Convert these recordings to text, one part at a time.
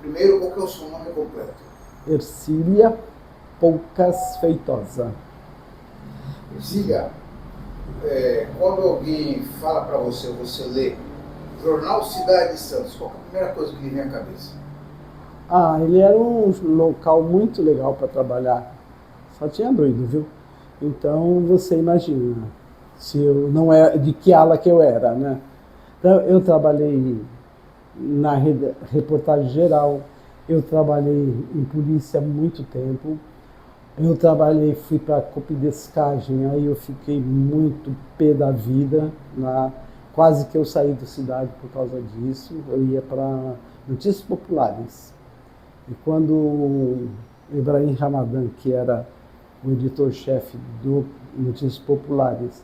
Primeiro, qual que é o seu nome completo? Ercília Poucas Feitosa. Ercília, quando alguém fala para você, ou você lê, Jornal Cidade de Santos, qual que é a primeira coisa que lhe vem à cabeça? Ele era um local muito legal para trabalhar. Só tinha doido, viu? Então você imagina, se eu não é de que ala que eu era, né? Então eu trabalhei na reportagem geral, eu trabalhei em polícia há muito tempo, eu trabalhei, fui para copidescagem, aí eu fiquei muito pé da vida, quase que eu saí da cidade por causa disso, eu ia para notícias populares. E quando o Ibrahim Ramadan, que era o editor-chefe do Notícias Populares,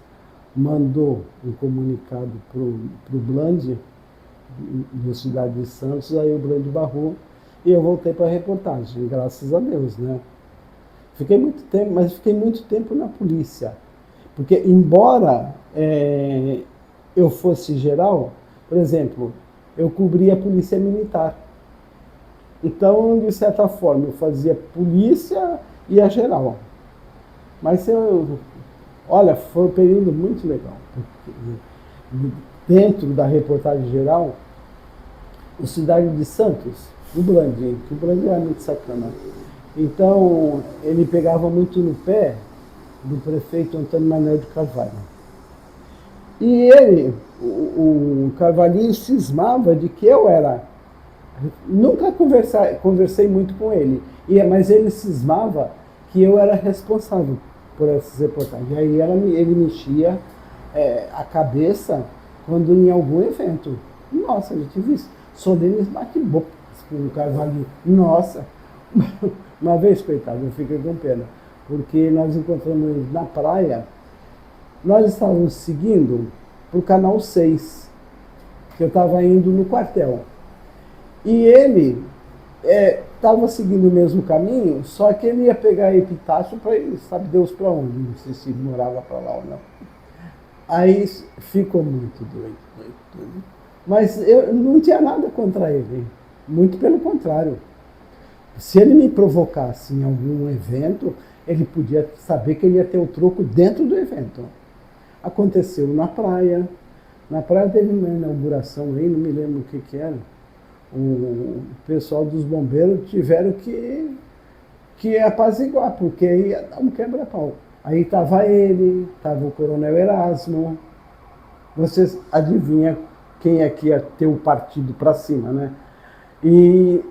mandou um comunicado para o Bland, da cidade de Santos, aí o Bland barrou e eu voltei para a reportagem, graças a Deus, né? Fiquei muito tempo, mas fiquei muito tempo na polícia. Porque, embora eu fosse geral, por exemplo, eu cobria a polícia militar. Então, de certa forma, eu fazia polícia e a geral. Mas olha, foi um período muito legal. Dentro da reportagem geral, o Cidade de Santos, o Blandinho, que o Blandinho era muito sacana. Então, ele pegava muito no pé do prefeito Antônio Manuel de Carvalho. E ele, o Carvalhinho, cismava de que eu era. Nunca conversei muito com ele, mas ele cismava que eu era responsável por essas reportagens. E aí ele mexia a cabeça quando em algum evento. Nossa, a gente viu isso. Solenes bate-bocas com o Carvalhinho. Nossa! Uma vez, coitado, eu fiquei com pena, porque nós encontramos ele na praia, nós estávamos seguindo para o Canal 6, que eu estava indo no quartel. E ele estava seguindo o mesmo caminho, só que ele ia pegar Epitácio para ir, sabe Deus para onde, não sei se morava para lá ou não. Aí ficou muito doido. Mas eu não tinha nada contra ele, muito pelo contrário. Se ele me provocasse em algum evento, ele podia saber que ele ia ter o troco dentro do evento. Aconteceu na praia. Na praia teve uma inauguração aí, não me lembro o que era. O pessoal dos bombeiros tiveram que apaziguar, porque ia dar um quebra-pau. Aí estava ele, estava o Coronel Erasmo. Vocês adivinham quem é que ia ter o partido para cima, né? E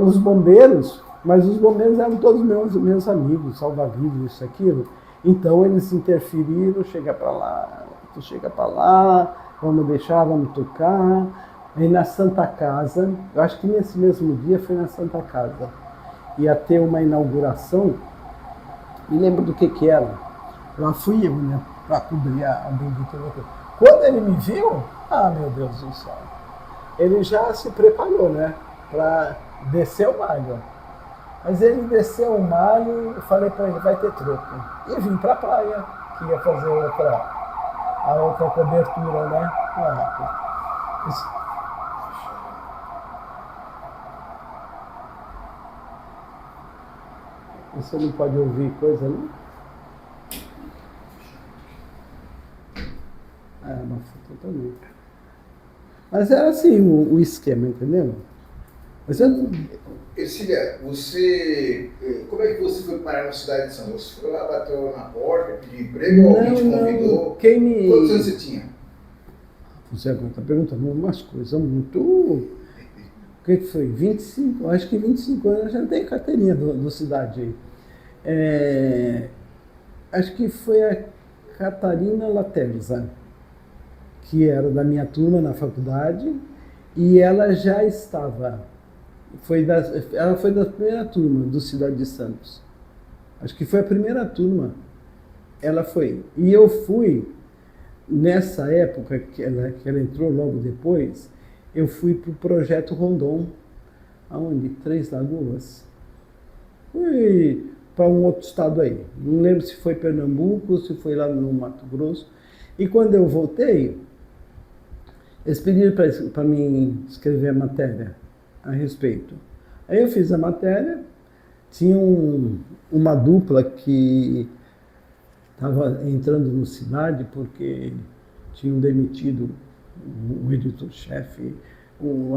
os bombeiros, mas os bombeiros eram todos meus amigos, salva-vidas, isso, aquilo. Então eles interferiram, chega para lá, tu chega para lá, vamos tocar. Aí na Santa Casa, eu acho que nesse mesmo dia foi na Santa Casa, ia ter uma inauguração, me lembro do que era. Lá fui eu, né, para cobrir a bendita. Quando ele me viu, meu Deus do céu, ele já se preparou, né, para descer o malho. Mas ele desceu o malho, eu falei para ele, vai ter troco. E vim para a praia, que ia fazer a outra cobertura, né. Você não pode ouvir coisa, não? Uma foto também. Mas era assim o esquema, entendeu? Mas Ercília, como é que você foi parar na cidade de São Paulo? Você foi lá, bateu na porta, pediu emprego, ou alguém te convidou? Quantos anos você tinha? Você está perguntando umas coisas muito... O que foi? 25? Acho que 25 anos eu já tenho carteirinha do cidade aí. Acho que foi a Catarina Laterza, que era da minha turma na faculdade, e ela já estava... ela foi da primeira turma do Cidade de Santos. Acho que foi a primeira turma. Ela foi. E eu fui, nessa época que ela entrou logo depois, eu fui para o Projeto Rondon, aonde? Três Lagoas. Fui para um outro estado aí. Não lembro se foi Pernambuco ou se foi lá no Mato Grosso. E quando eu voltei, eles pediram para mim escrever a matéria a respeito. Aí eu fiz a matéria, tinha uma dupla que estava entrando no Cidade porque tinham demitido o editor-chefe,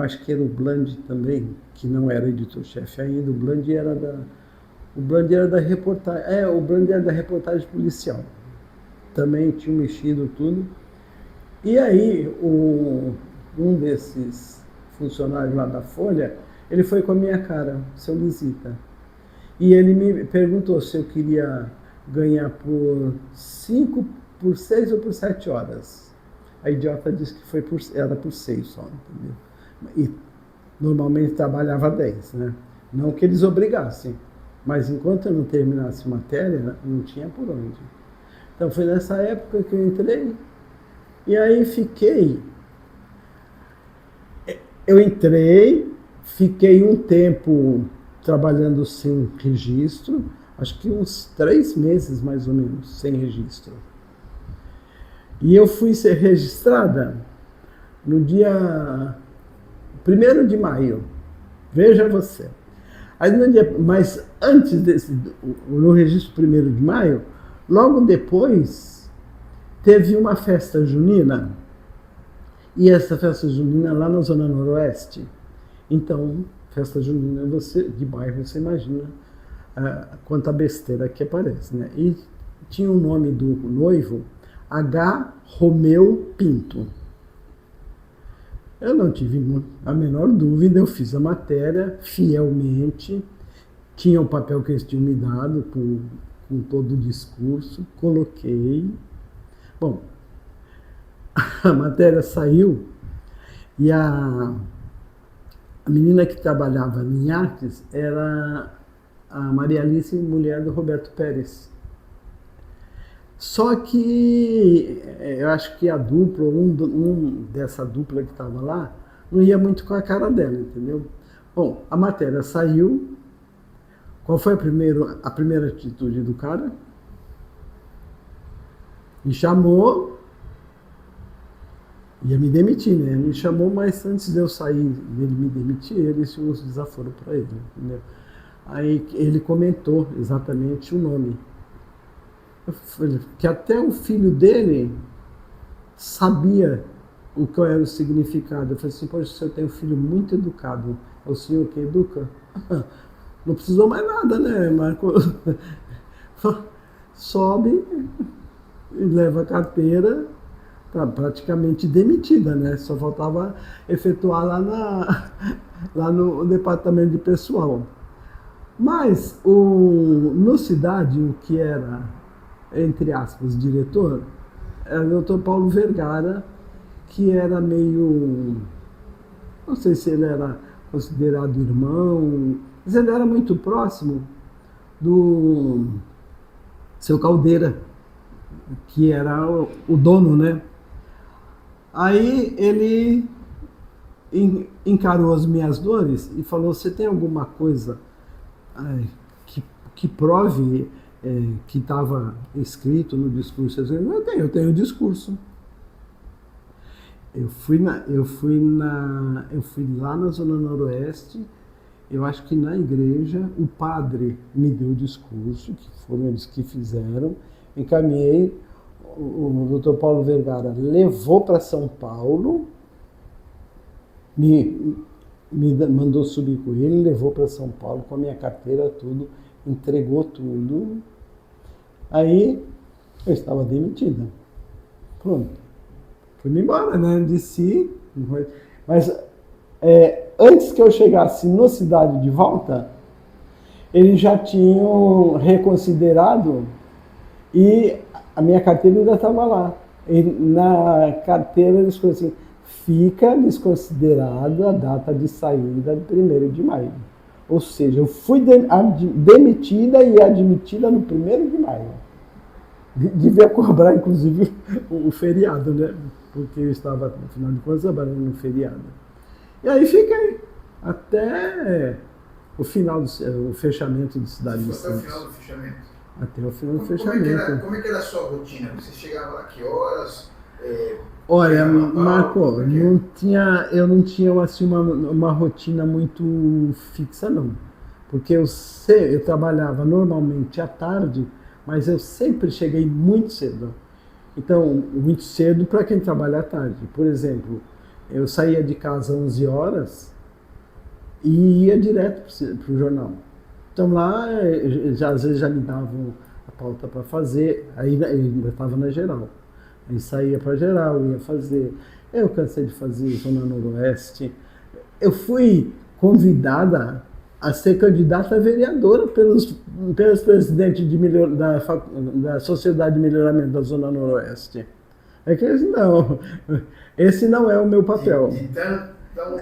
acho que era o Bland também, que não era editor-chefe ainda, o Bland era da reportagem, o Bland era da reportagem policial. Também tinha mexido tudo. E aí, um desses funcionários lá da Folha, ele foi com a minha cara, seu Lisita. E ele me perguntou se eu queria ganhar por 5, por 6 ou por 7 horas. A idiota disse que era por 6 só, entendeu? E normalmente trabalhava 10, né? Não que eles obrigassem, mas enquanto eu não terminasse matéria, não tinha por onde. Então foi nessa época que eu entrei, e aí fiquei um tempo trabalhando sem registro, acho que uns 3 meses mais ou menos, sem registro. E eu fui ser registrada no dia 1º de maio, veja você. Aí mas antes no registro 1º de maio, logo depois, teve uma festa junina, e essa festa junina lá na Zona Noroeste. Então, festa junina de bairro, você imagina quanta besteira que aparece, né? E tinha o nome do noivo, H. Romeu Pinto. Eu não tive a menor dúvida, eu fiz a matéria fielmente, tinha o papel que eles tinham me dado com todo o discurso, coloquei. Bom, a matéria saiu e a menina que trabalhava em artes era a Maria Alice, mulher do Roberto Pérez. Só que eu acho que a dupla, dessa dupla que estava lá, não ia muito com a cara dela, entendeu? Bom, a matéria saiu. Qual foi a primeira atitude do cara? Me chamou, ia me demitir, né? Me chamou, mas antes de eu sair dele me demitir, ele tinha uns desaforos para ele, entendeu? Aí ele comentou exatamente o nome. Que até o filho dele sabia qual era o significado. Eu falei assim, poxa, o senhor tem um filho muito educado. É o senhor que educa? Não precisou mais nada, né, Marco? Sobe e leva a carteira, tá praticamente demitida, né? Só faltava efetuar lá no departamento de pessoal. Mas no Cidade, o que era, entre aspas, diretor, era o Dr. Paulo Vergara, que era meio, não sei se ele era considerado irmão, mas ele era muito próximo do seu Caldeira, que era o dono, né? Aí ele encarou as minhas dores e falou, você tem alguma coisa que prove que estava escrito no discurso? Eu tenho o discurso. Eu fui lá na Zona Noroeste, eu acho que na igreja, o padre me deu o discurso, que foram eles que fizeram, encaminhei, o Dr. Paulo Vergara levou para São Paulo, me mandou subir com ele, levou para São Paulo com a minha carteira, tudo, entregou tudo. Aí eu estava demitida. Pronto. Fui-me embora, né? Desci. Mas antes que eu chegasse no Cidade de volta, eles já tinham reconsiderado e a minha carteira ainda estava lá. E na carteira eles falaram assim, fica desconsiderada a data de saída de 1º de maio. Ou seja, eu fui demitida e admitida no 1º de maio. Devia cobrar, inclusive, o feriado, né? Porque eu estava, no final de contas, trabalhando no feriado. E aí fiquei até o final, o fechamento de Cidade de Santos. Até o final do fechamento? Até o final do fechamento. Como é que era a sua rotina? Você chegava lá que horas? Olha, Marco, eu não tinha assim, uma rotina muito fixa, não. Porque eu trabalhava normalmente à tarde, mas eu sempre cheguei muito cedo. Então, muito cedo para quem trabalha à tarde. Por exemplo, eu saía de casa às 11 horas e ia direto para o jornal. Então lá, às vezes já me davam a pauta para fazer, aí eu ainda estava na geral. Aí saía para geral, ia fazer. Eu cansei de fazer Zona Noroeste. Eu fui convidada a ser candidata a vereadora pelos presidentes da Sociedade de Melhoramento da Zona Noroeste. É que esse não é o meu papel.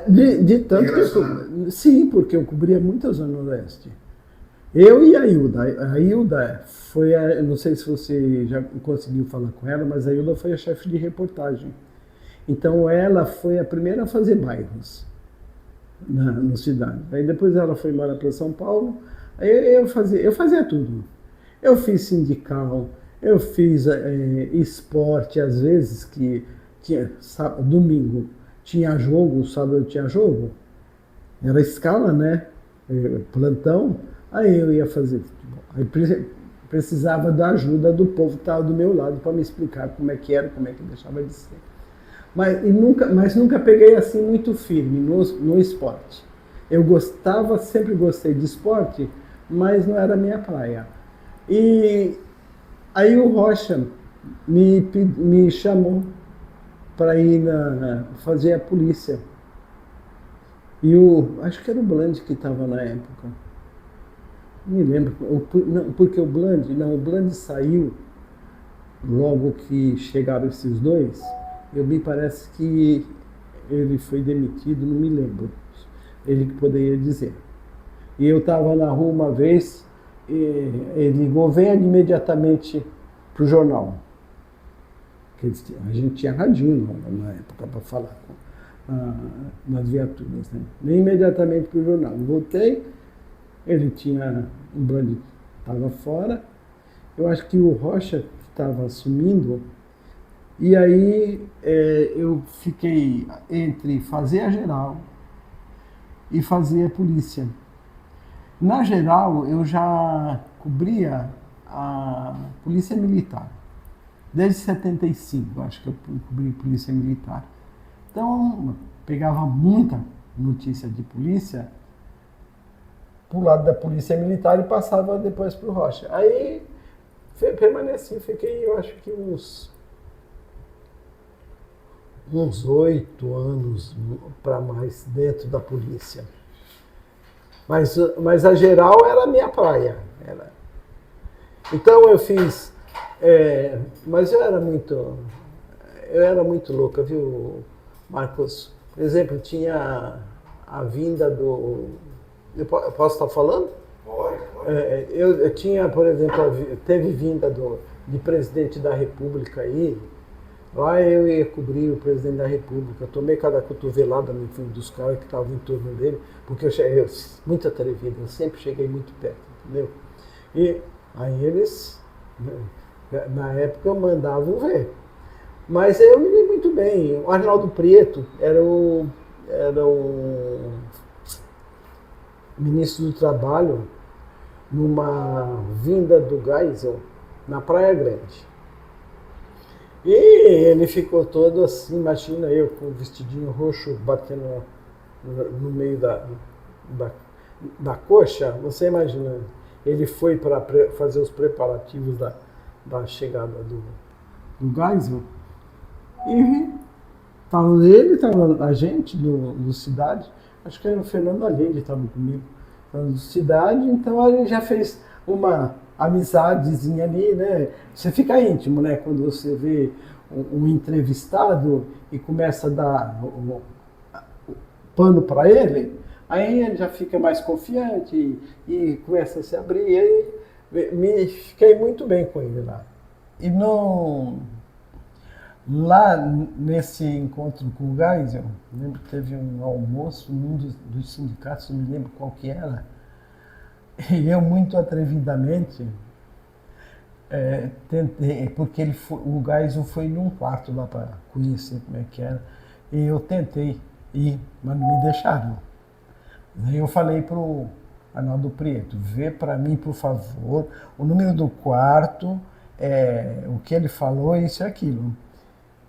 De tanto que sim, porque eu cobria muito a Zona Noroeste. Eu e a Hilda. A Hilda foi não sei se você já conseguiu falar com ela, mas a Hilda foi a chefe de reportagem. Então ela foi a primeira a fazer bairros na cidade. Aí depois ela foi embora para São Paulo. Aí eu fazia tudo. Eu fiz sindical, eu fiz esporte, às vezes que tinha domingo tinha jogo, sábado tinha jogo. Era escala, né? Plantão. Aí eu ia fazer futebol. Aí precisava da ajuda do povo que estava do meu lado para me explicar como é que era, como é que deixava de ser. Mas nunca peguei assim muito firme no esporte. Eu sempre gostei de esporte, mas não era a minha praia. E aí o Rocha me chamou para ir fazer a polícia. E acho que era o Bland que estava na época. Não me lembro, porque o Bland saiu logo que chegaram esses dois. Me parece que ele foi demitido, não me lembro. Ele que poderia dizer. E eu estava na rua uma vez, ele ligou, venha imediatamente para o jornal. A gente tinha radinho na época para falar nas viaturas. Né? Nem imediatamente para o jornal. Voltei, ele tinha um Bland, estava fora. Eu acho que o Rocha que estava assumindo. E aí eu fiquei entre fazer a geral e fazer a polícia. Na geral, eu já cobria a polícia militar. Desde 75, acho que eu cobri polícia militar. Então, pegava muita notícia de polícia pro lado da polícia militar e passava depois pro Rocha. Aí, permaneci, fiquei, eu acho que uns 8 anos para mais dentro da polícia. Mas a geral era a minha praia. Então eu fiz... mas eu era muito louca, viu, Marcos? Por exemplo, tinha a vinda do... Eu posso estar falando? Pode. Eu tinha, por exemplo, teve vinda de presidente da República aí. Lá eu ia cobrir o presidente da República. Tomei cada cotovelada no fim dos caras que estavam em torno dele, porque eu muito atrevido, eu sempre cheguei muito perto, entendeu? E aí eles, na época, mandavam ver. Mas eu me lembro muito bem. O Arnaldo Prieto era o ministro do Trabalho numa vinda do Geisel na Praia Grande. E ele ficou todo assim, imagina eu com o vestidinho roxo batendo no meio da coxa, você imagina. Ele foi para fazer os preparativos da chegada do Geisel. E estava a gente do Cidade, acho que era o Fernando Allende estava comigo, do Cidade, então ele já fez uma amizadezinha ali, né? Você fica íntimo, né? Quando você vê um entrevistado e começa a dar o pano para ele, aí ele já fica mais confiante e começa a se abrir. E aí fiquei muito bem com ele lá. E lá nesse encontro com o Geisel, lembro que teve um almoço num dos sindicatos, não me lembro qual que era, e eu muito atrevidamente tentei, porque o Geisel foi num quarto lá para conhecer como é que era, e eu tentei ir, mas não me deixaram. Daí eu falei pro Arnaldo Prieto, vê para mim, por favor, o número do quarto, o que ele falou, isso e aquilo.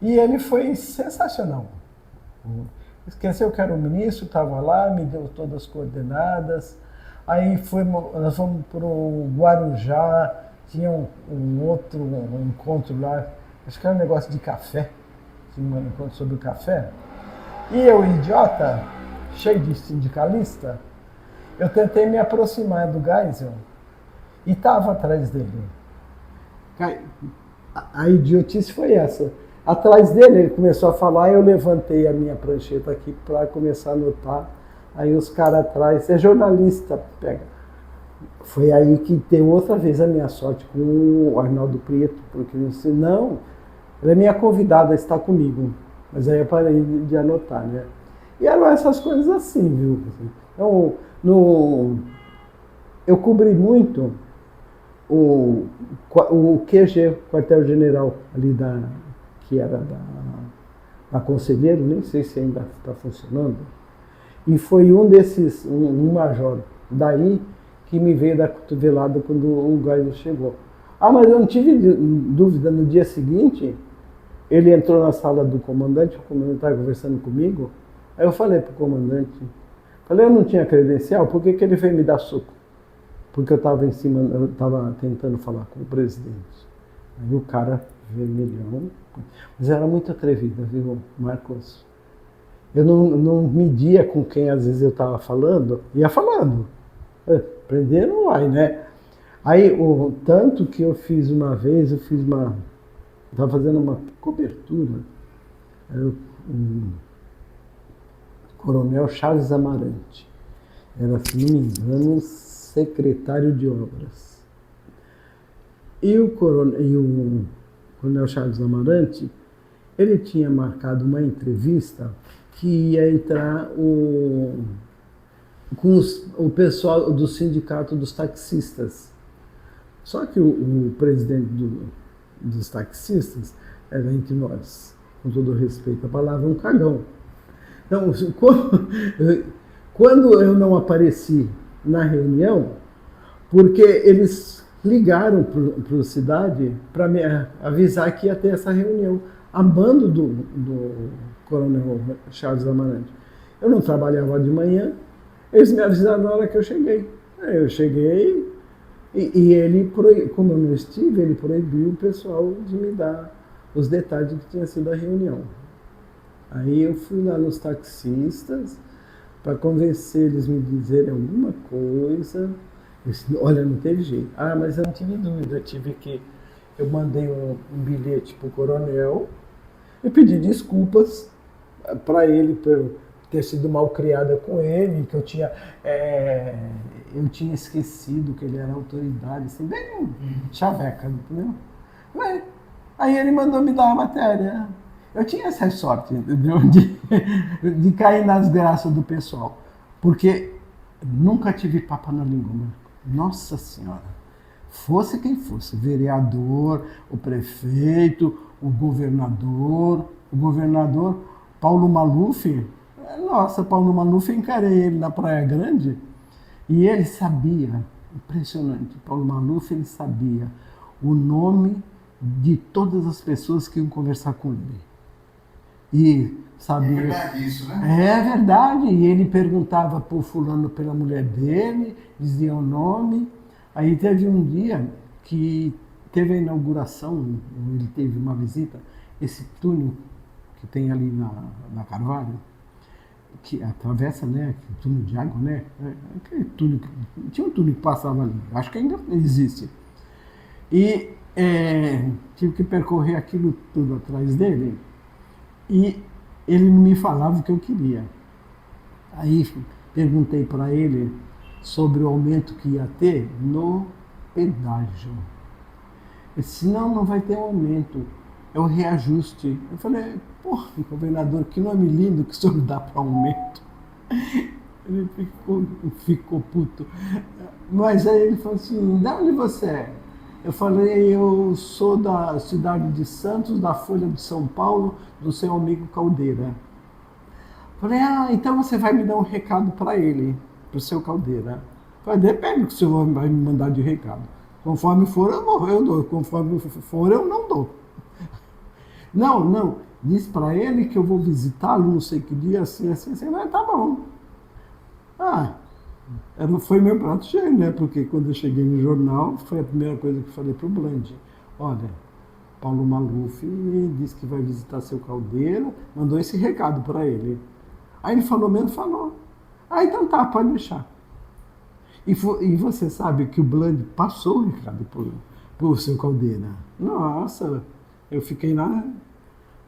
E ele foi sensacional. Esqueceu que era o ministro, estava lá, me deu todas as coordenadas. Aí nós fomos para o Guarujá, tinha um outro encontro lá, acho que era um negócio de café, tinha um encontro sobre o café. E eu, idiota, cheio de sindicalista, eu tentei me aproximar do Geisel e estava atrás dele. A idiotice foi essa. Atrás dele, ele começou a falar, eu levantei a minha prancheta aqui para começar a anotar. Aí os caras atrás, é jornalista, pega. Foi aí que deu outra vez a minha sorte com o Arnaldo Prieto, porque ele disse, não, ela é minha convidada, está comigo. Mas aí eu parei de anotar, né? E eram essas coisas assim, viu? Então, eu cobri muito o QG, quartel-general, ali que era da Conselheiro, nem sei se ainda está funcionando. E foi um desses, um major daí, que me veio da cotovelada quando o Geisel chegou. Ah, mas eu não tive dúvida, no dia seguinte, ele entrou na sala do comandante, o comandante estava conversando comigo, aí eu falei pro comandante, eu não tinha credencial, por que ele veio me dar soco? Porque eu estava tentando falar com o presidente. Aí o cara, vermelhão, mas era muito atrevida, viu, Marcos? Eu não media com quem às vezes eu estava falando, ia falando. Prender não vai, né? Aí, tanto que eu fiz uma vez, estava fazendo uma cobertura, o Coronel Charles Amarante, era, se não me engano, secretário de obras. E o Coronel Charles Amarante, ele tinha marcado uma entrevista que ia entrar com o pessoal do sindicato dos taxistas. Só que o presidente dos taxistas era, entre nós, com todo respeito à palavra, um cagão. Então, quando eu não apareci na reunião, porque eles ligaram para a cidade para me avisar que ia ter essa reunião, a mando do Coronel Charles Amarante. Eu não trabalhava de manhã, eles me avisaram na hora que eu cheguei. Aí eu cheguei e ele, como eu não estive, ele proibiu o pessoal de me dar os detalhes do que tinha sido a reunião. Aí eu fui lá nos taxistas para convencer eles me dizerem alguma coisa. Eu disse, olha, não teve jeito. Ah, mas eu não tive dúvida, eu mandei um bilhete para o coronel e pedi desculpas para ele por eu ter sido mal criada com ele, que eu tinha esquecido que ele era autoridade, assim, bem chaveca, entendeu? Aí ele mandou me dar uma matéria. Eu tinha essa sorte, entendeu? De cair nas graças do pessoal, porque nunca tive papo na língua, Marco. Nossa Senhora, fosse quem fosse, o vereador, o prefeito, o governador Paulo Maluf, nossa, Paulo Maluf, eu encarei ele na Praia Grande e ele sabia, impressionante, Paulo Maluf, ele sabia o nome de todas as pessoas que iam conversar com ele. E sabia... É verdade isso, né? É verdade, e ele perguntava por fulano pela mulher dele, dizia o nome. Aí teve um dia que teve a inauguração, ele teve uma visita, esse túnel que tem ali na Carvalho, que atravessa, né, o túnel de água, né, aquele túnel, tinha um túnel que passava ali, acho que ainda existe. E tive que percorrer aquilo tudo atrás dele, e ele não me falava o que eu queria. Aí perguntei para ele sobre o aumento que ia ter no pedágio. Ele disse, não vai ter um aumento, é o reajuste. Eu falei, porra, governador, que nome lindo que o senhor dá para aumento. Ele ficou puto. Mas aí ele falou assim, de onde você é? Eu falei, eu sou da cidade de Santos, da Folha de São Paulo, do seu amigo Caldeira. Falei, então você vai me dar um recado para ele, para o seu Caldeira. Falei, depende do que o senhor vai me mandar de recado. Conforme for, eu dou. Conforme for, eu não dou. Não, diz para ele que eu vou visitá-lo, não sei que dia, assim. Mas tá bom. Foi meu prato cheio, né? Porque quando eu cheguei no jornal, foi a primeira coisa que eu falei pro Bland. Olha, Paulo Maluf disse que vai visitar seu Caldeira, mandou esse recado para ele. Aí ele falou mesmo, falou. Então tá, pode deixar. E você sabe que o Bland passou o recado pro seu Caldeira. Nossa, eu fiquei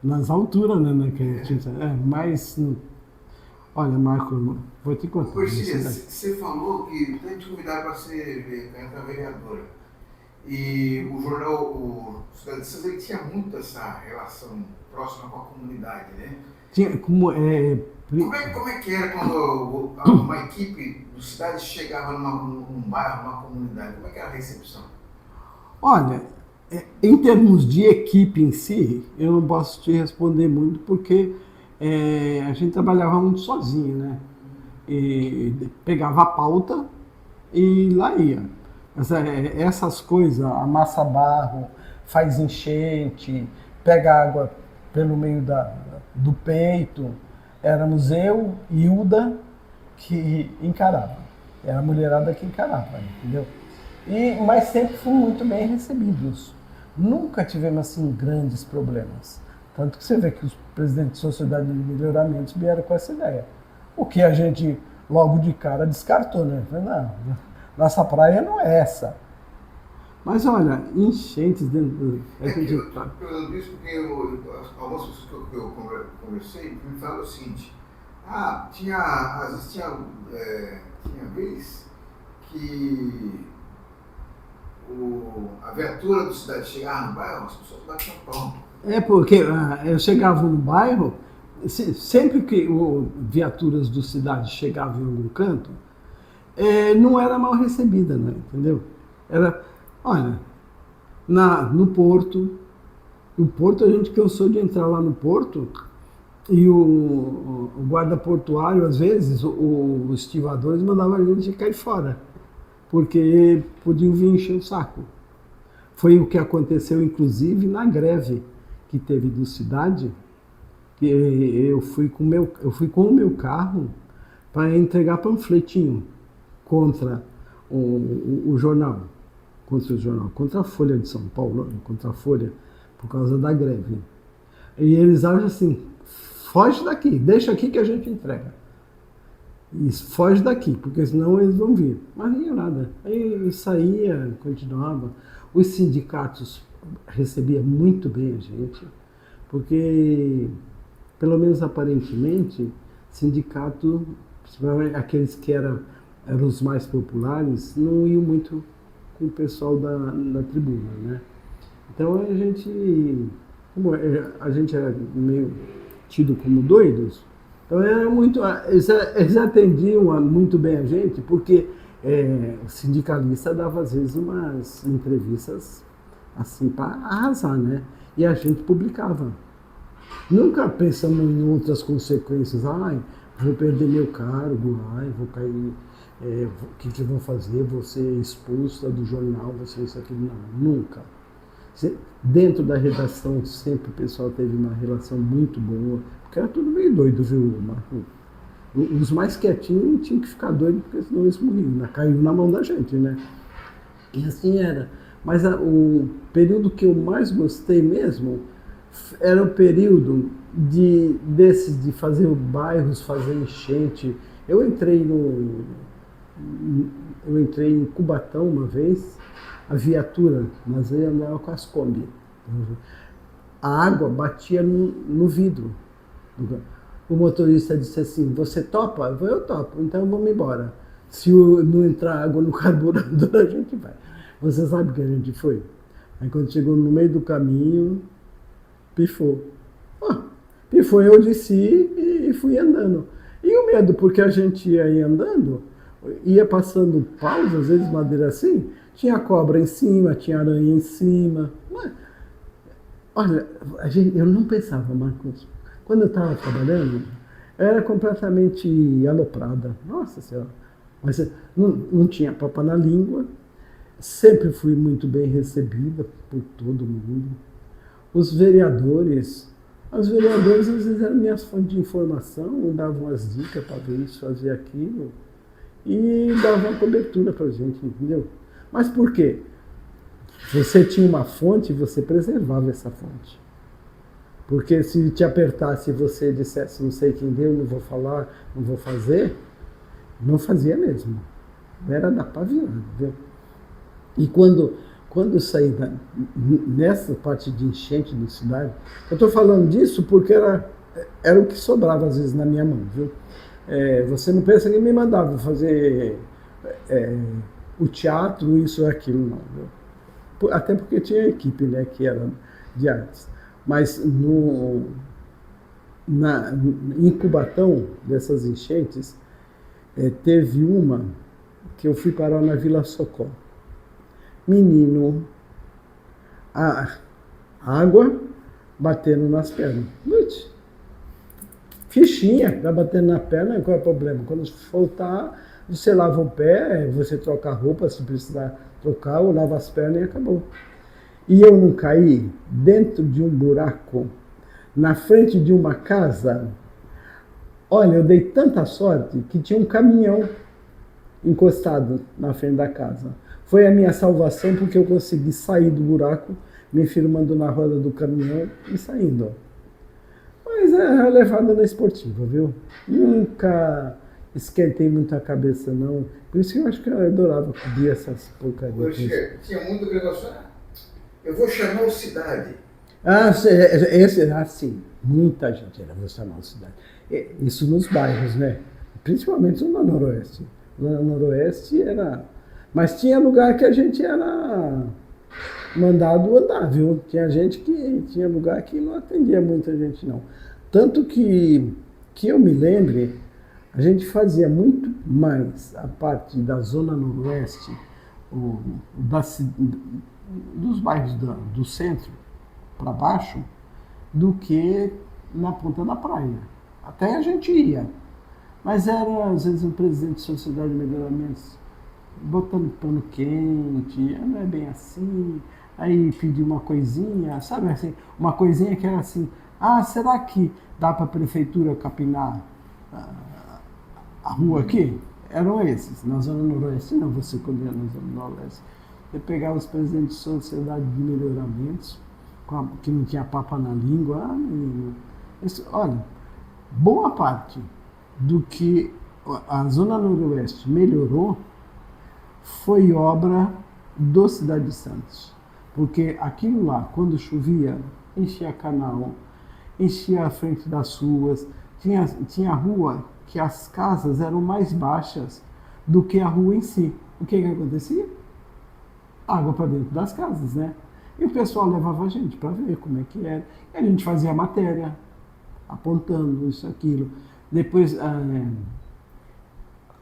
nas alturas, né? Mas, olha, Marco, vou te contar. Você falou que tem te convidado para ser vereadora. E o jornal, o Cidade de Santos, ele tinha muito essa relação próxima com a comunidade, né? Como é que era quando uma equipe do Cidade chegava num bairro, numa comunidade? Como é que era a recepção? Olha, em termos de equipe em si, eu não posso te responder muito porque a gente trabalhava muito sozinho, né? E pegava a pauta e lá ia. Essas coisas, amassa barro, faz enchente, pega água pelo meio do peito, éramos eu e Hilda que encarava. Era a mulherada que encarava, entendeu? Mas sempre fomos muito bem recebidos. Nunca tivemos assim grandes problemas. Tanto que você vê que os presidentes de sociedade de melhoramentos vieram com essa ideia. O que a gente logo de cara descartou, né? Não, nossa praia não é essa. Mas olha, enchentes dentro Eu disse porque algumas pessoas que eu conversei me falaram o seguinte: às vezes tinha vez que a viatura do Cidade chegava no bairro, as pessoas batiam pão. Porque eu chegava no bairro, sempre que viaturas do Cidade chegavam em algum canto, não era mal recebida, né? Entendeu? Olha, no Porto, a gente cansou de entrar lá no Porto e o guarda portuário, às vezes, os estivadores mandavam a gente cair fora, porque podiam vir encher o saco. Foi o que aconteceu, inclusive, na greve que teve do Cidade, que eu fui com o meu carro para entregar panfletinho contra o jornal, contra a Folha de São Paulo, contra a Folha, por causa da greve. E eles acham assim, foge daqui, deixa aqui que a gente entrega. E foge daqui, porque senão eles vão vir. Mas não ia nada. Aí saía, continuava. Os sindicatos recebiam muito bem a gente, porque, pelo menos aparentemente, sindicato, principalmente aqueles que eram os mais populares, não iam muito com o pessoal da tribuna, né? Então a gente, como a gente era meio tido como doidos, então era muito, eles atendiam muito bem a gente, porque o sindicalista dava às vezes umas entrevistas assim para arrasar, né? E a gente publicava. Nunca pensamos em outras consequências. Vou perder meu cargo, vou cair, o que vão fazer? Vou ser expulsa do jornal, vou ser isso aqui. Não, nunca. Dentro da redação, sempre o pessoal teve uma relação muito boa, porque era tudo meio doido, viu, Marco? Os mais quietinhos tinham que ficar doidos, porque senão eles morriam, né? Caiu na mão da gente, né? E assim era. Mas o período que eu mais gostei mesmo era o período de fazer bairros, fazer enchente. Eu entrei em Cubatão uma vez, a viatura, nós andava com as Kombi. A água batia no vidro. O motorista disse assim, você topa? Eu topo, então vamos embora. Se não entrar água no carburador, a gente vai. Você sabe que a gente foi? Aí quando chegou no meio do caminho, pifou. Pifou, eu desci e fui andando. E o medo, porque a gente ia aí andando, ia passando paus, às vezes madeira assim, tinha cobra em cima, tinha aranha em cima. Olha, eu não pensava, Marcos. Quando eu estava trabalhando, eu era completamente aloprada. Nossa Senhora. Mas não tinha papo na língua. Sempre fui muito bem recebida por todo mundo. Os vereadores às vezes eram minhas fontes de informação, davam as dicas para ver isso, fazer aquilo, e davam uma cobertura para a gente, entendeu? Mas por quê? Você tinha uma fonte, você preservava essa fonte. Porque se te apertasse e você dissesse, não sei quem deu, não vou falar, não vou fazer, não fazia mesmo. Era da pá virada, entendeu? E quando eu saí nessa parte de enchente da cidade, eu estou falando disso porque era o que sobrava às vezes na minha mão, viu? Você não pensa que me mandava fazer o teatro, isso ou aquilo, não. Viu? Até porque tinha equipe, né, que era de artes. Mas em Cubatão, dessas enchentes, teve uma que eu fui parar na Vila Socorro. Menino, a água batendo nas pernas. Fichinha, vai batendo na perna, qual é o problema? Quando faltar, você lava o pé, você troca a roupa, se precisar trocar, ou lava as pernas e acabou. E eu não caí dentro de um buraco, na frente de uma casa. Olha, eu dei tanta sorte que tinha um caminhão encostado na frente da casa. Foi a minha salvação porque eu consegui sair do buraco, me firmando na roda do caminhão e saindo. Mas é levada na esportiva, viu? Nunca esquentei muito a cabeça, não. Por isso que eu acho que eu adorava cobrir essas porcarias. Tinha muito negócio. Eu vou chamar o Cidade. Sim. Muita gente era, vou chamar o Cidade. Isso nos bairros, né? Principalmente no Noroeste. No Noroeste era... Mas tinha lugar que a gente era mandado andar, viu? Tinha lugar que não atendia muita gente, não. Tanto que eu me lembre, a gente fazia muito mais a parte da Zona Noroeste, dos bairros do centro para baixo, do que na ponta da praia. Até a gente ia. Mas era, às vezes, um presidente de sociedade de melhoramentos botando pano quente, não é bem assim, aí pediu uma coisinha, sabe assim, uma coisinha que era assim, será que dá para a prefeitura capinar a rua aqui? Eram esses, na Zona Noroeste, não, você quando ia na Zona Noroeste. Eu pegava os presidentes de sociedade de melhoramentos, que não tinha papa na língua, menino, olha, boa parte do que a Zona Noroeste melhorou foi obra do Cidade de Santos. Porque aquilo lá, quando chovia, enchia canal, enchia a frente das ruas, tinha rua que as casas eram mais baixas do que a rua em si. O que acontecia? Água para dentro das casas, né? E o pessoal levava a gente para ver como é que era. E a gente fazia matéria, apontando isso, aquilo. Depois,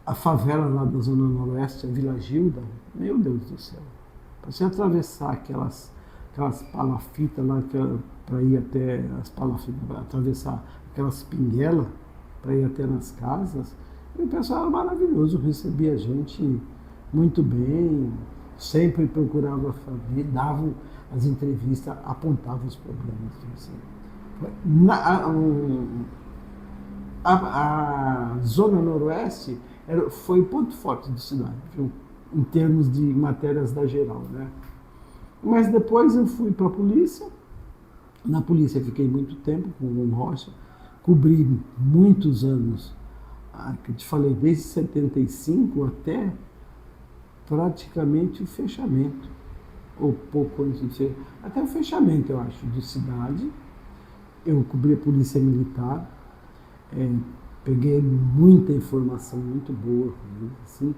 a favela lá da Zona Noroeste, a Vila Gilda, meu Deus do céu. Para você atravessar aquelas palafitas lá, para ir até as palafitas, para atravessar aquelas pinguelas, para ir até nas casas, e o pessoal era maravilhoso, recebia a gente muito bem, sempre procurava fazer, davam as entrevistas, apontavam os problemas. Assim. A Zona Noroeste foi o ponto forte da cidade, viu? Em termos de matérias da geral, né? Mas depois eu fui para a polícia. Na polícia fiquei muito tempo com o Rocha, cobri muitos anos, que eu te falei, desde 75 até praticamente o fechamento, ou pouco antes de ser, até o fechamento, eu acho, de cidade. Eu cobri a polícia militar, peguei muita informação muito boa, assim,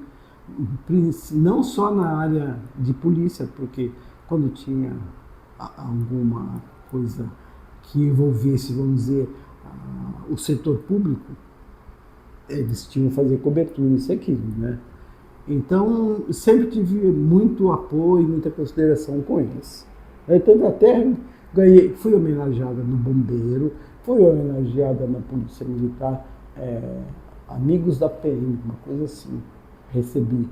não só na área de polícia, porque quando tinha alguma coisa que envolvesse, vamos dizer, o setor público, eles tinham que fazer cobertura, isso e aquilo, né? Então, sempre tive muito apoio, muita consideração com eles. Tanto até fui homenageada no Bombeiro, fui homenageada na Polícia Militar, Amigos da PM, uma coisa assim. Recebi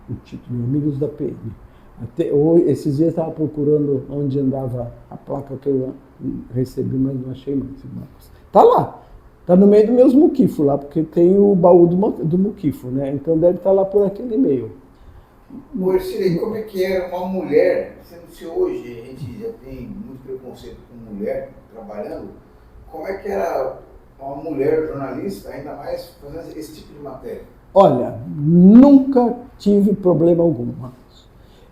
o título, Amigos da PM. Esses dias estava procurando onde andava a placa que eu recebi, mas não achei mais. Está lá. Está no meio dos meus muquifos lá, porque tem o baú do muquifo, né? Então deve estar lá por aquele e-mail. Ercílio, como é que era uma mulher, sendo que hoje a gente já tem muito preconceito com mulher trabalhando, como é que era uma mulher jornalista, ainda mais fazendo esse tipo de matéria? Olha, nunca tive problema algum, Marcos.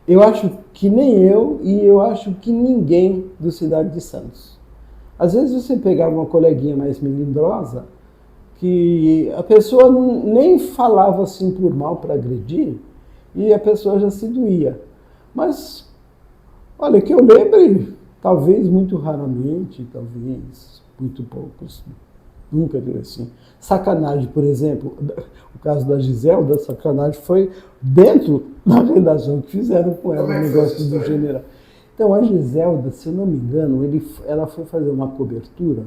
Eu acho que nem eu e eu acho que ninguém do Cidade de Santos. Às vezes você pegava uma coleguinha mais melindrosa, que a pessoa nem falava assim por mal para agredir, e a pessoa já se doía. Mas, olha, que eu lembre, talvez muito raramente, talvez muito poucos, nunca vi assim. Sacanagem, por exemplo, o caso da Giselda, sacanagem foi dentro da redação que fizeram com ela, o negócio do general. Então, a Giselda, se eu não me engano, ela foi fazer uma cobertura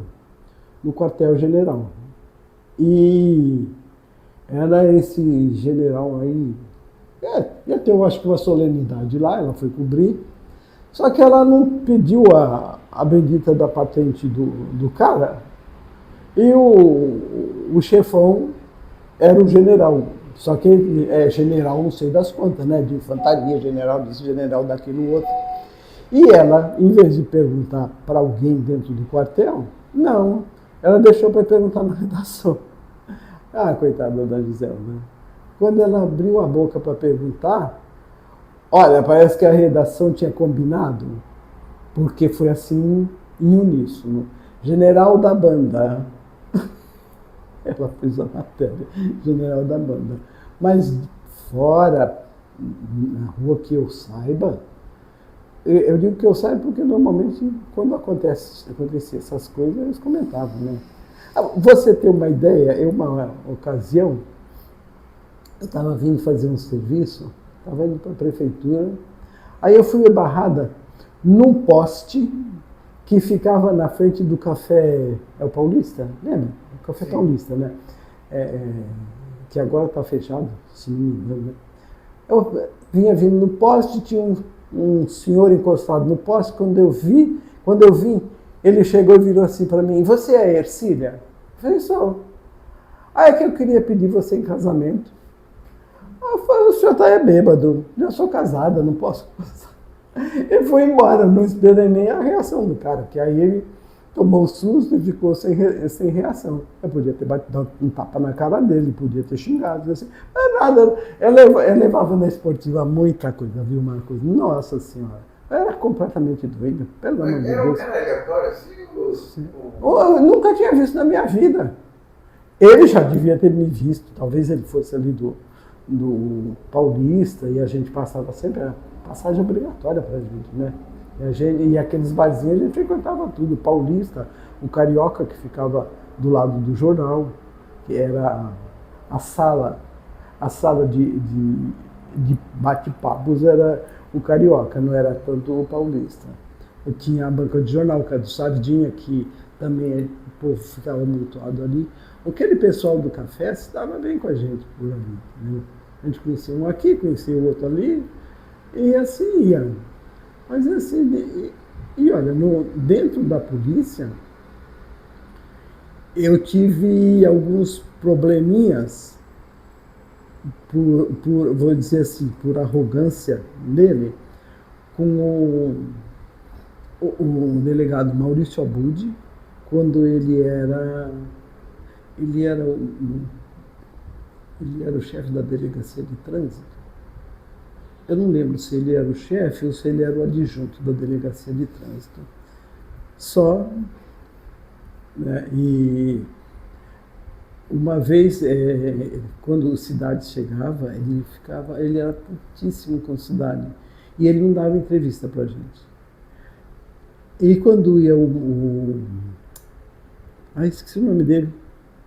no quartel-general. E era esse general aí, ia ter, eu acho que uma solenidade lá, ela foi cobrir, só que ela não pediu a bendita da patente do cara, e o chefão era o general, só que general não sei das quantas, né, de infantaria, general disso, general daquilo outro. E ela, em vez de perguntar para alguém dentro do quartel, não, ela deixou para perguntar na redação. Ah, coitada da Gisela, né? Quando ela abriu a boca para perguntar, olha, parece que a redação tinha combinado, porque foi assim, em uníssono. General da banda. Ela fez a matéria, general da banda. Mas fora, na rua que eu saiba, eu digo que eu saiba porque normalmente quando acontecia essas coisas, eles comentavam, né? Você ter uma ideia, uma ocasião, eu estava vindo fazer um serviço, estava indo para a prefeitura, aí eu fui barrada num poste que ficava na frente do café, é o Paulista, lembra? O Café Paulista, né? Que agora está fechado, se não me engano, né? Eu vinha vindo no poste, tinha um senhor encostado no poste, quando eu vim, ele chegou e virou assim para mim, você é a Ercília? Eu falei, sou. Ah, é que eu queria pedir você em casamento. Eu falei, o senhor está bêbado, já sou casada, não posso casar. Ele foi embora, não esperei nem a reação do cara, que aí ele tomou um susto e ficou sem reação. Eu podia ter dado um tapa na cara dele, podia ter xingado, assim. Mas nada, eu levava na esportiva muita coisa, viu, Marcos? Nossa Senhora, eu era completamente doida, pelo amor de Deus. Era um cara aleatório assim? Eu nunca tinha visto na minha vida. Ele já devia ter me visto, talvez ele fosse ali do Paulista, e a gente passava sempre a passagem obrigatória pra gente, né? E aqueles barzinhos a gente frequentava tudo, o Paulista, o Carioca, que ficava do lado do jornal, que era a sala de bate-papos era o Carioca, não era tanto o Paulista. Eu tinha a banca de jornal, que era do Sardinha, que também o povo ficava amontoado ali. Aquele pessoal do café se dava bem com a gente por ali, né? A gente conhecia um aqui, conhecia o outro ali, e assim ia. Mas assim, e olha, dentro da polícia, eu tive alguns probleminhas, vou dizer assim, por arrogância dele, com o delegado Maurício Abud, quando ele era o chefe da delegacia de trânsito. Eu não lembro se ele era o chefe ou se ele era o adjunto da delegacia de trânsito. Só, né, e uma vez, quando o Cidade chegava, ele era putíssimo com o Cidade. E ele não dava entrevista pra gente. E quando ia esqueci o nome dele.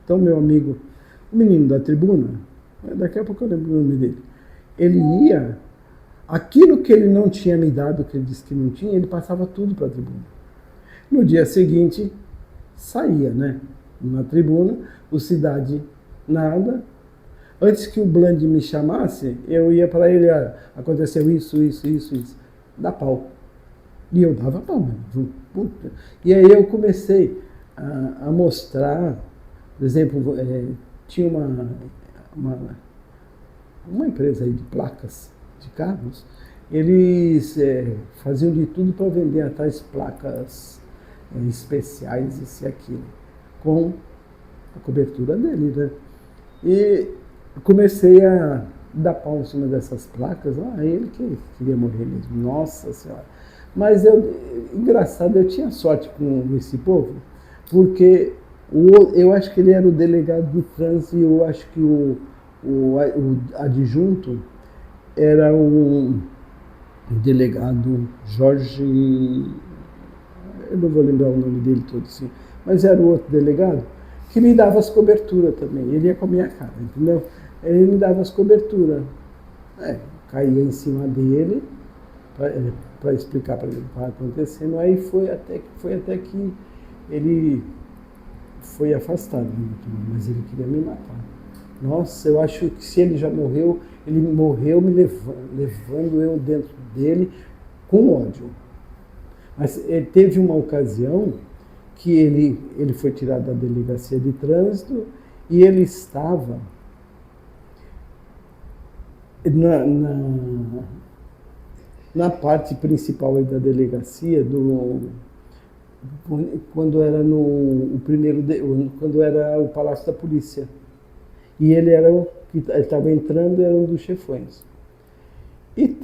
Então, meu amigo, o menino da tribuna, daqui a pouco eu lembro o nome dele. ele ia, aquilo que ele não tinha me dado, que ele disse que não tinha, ele passava tudo para a tribuna. No dia seguinte, saía, né? Na tribuna, o Cidade nada. Antes que o Bland me chamasse, eu ia para ele, aconteceu isso. Dá pau. E eu dava pau, mano. Puta. E aí eu comecei a mostrar, por exemplo, tinha uma empresa aí de placas de carros, eles faziam de tudo para vender tais placas especiais, isso e aquilo, com a cobertura dele, né? E comecei a dar pau em cima dessas placas, ele que queria morrer mesmo, nossa senhora. Mas engraçado, eu tinha sorte com esse povo, porque eu acho que ele era o delegado de trânsito e eu acho que o adjunto era o delegado Jorge, eu não vou lembrar o nome dele todo assim, mas era o outro delegado, que me dava as coberturas também, ele ia com a minha cara, entendeu? Ele me dava as coberturas, caía em cima dele, para explicar para ele o que estava acontecendo, aí foi até que ele foi afastado, mas ele queria me matar. Nossa, eu acho que se ele já morreu, ele morreu me levando eu dentro dele com ódio. Mas teve uma ocasião que ele foi tirado da delegacia de trânsito e ele estava na parte principal da delegacia, quando era quando era o Palácio da Polícia. E ele estava entrando, era um dos chefões. E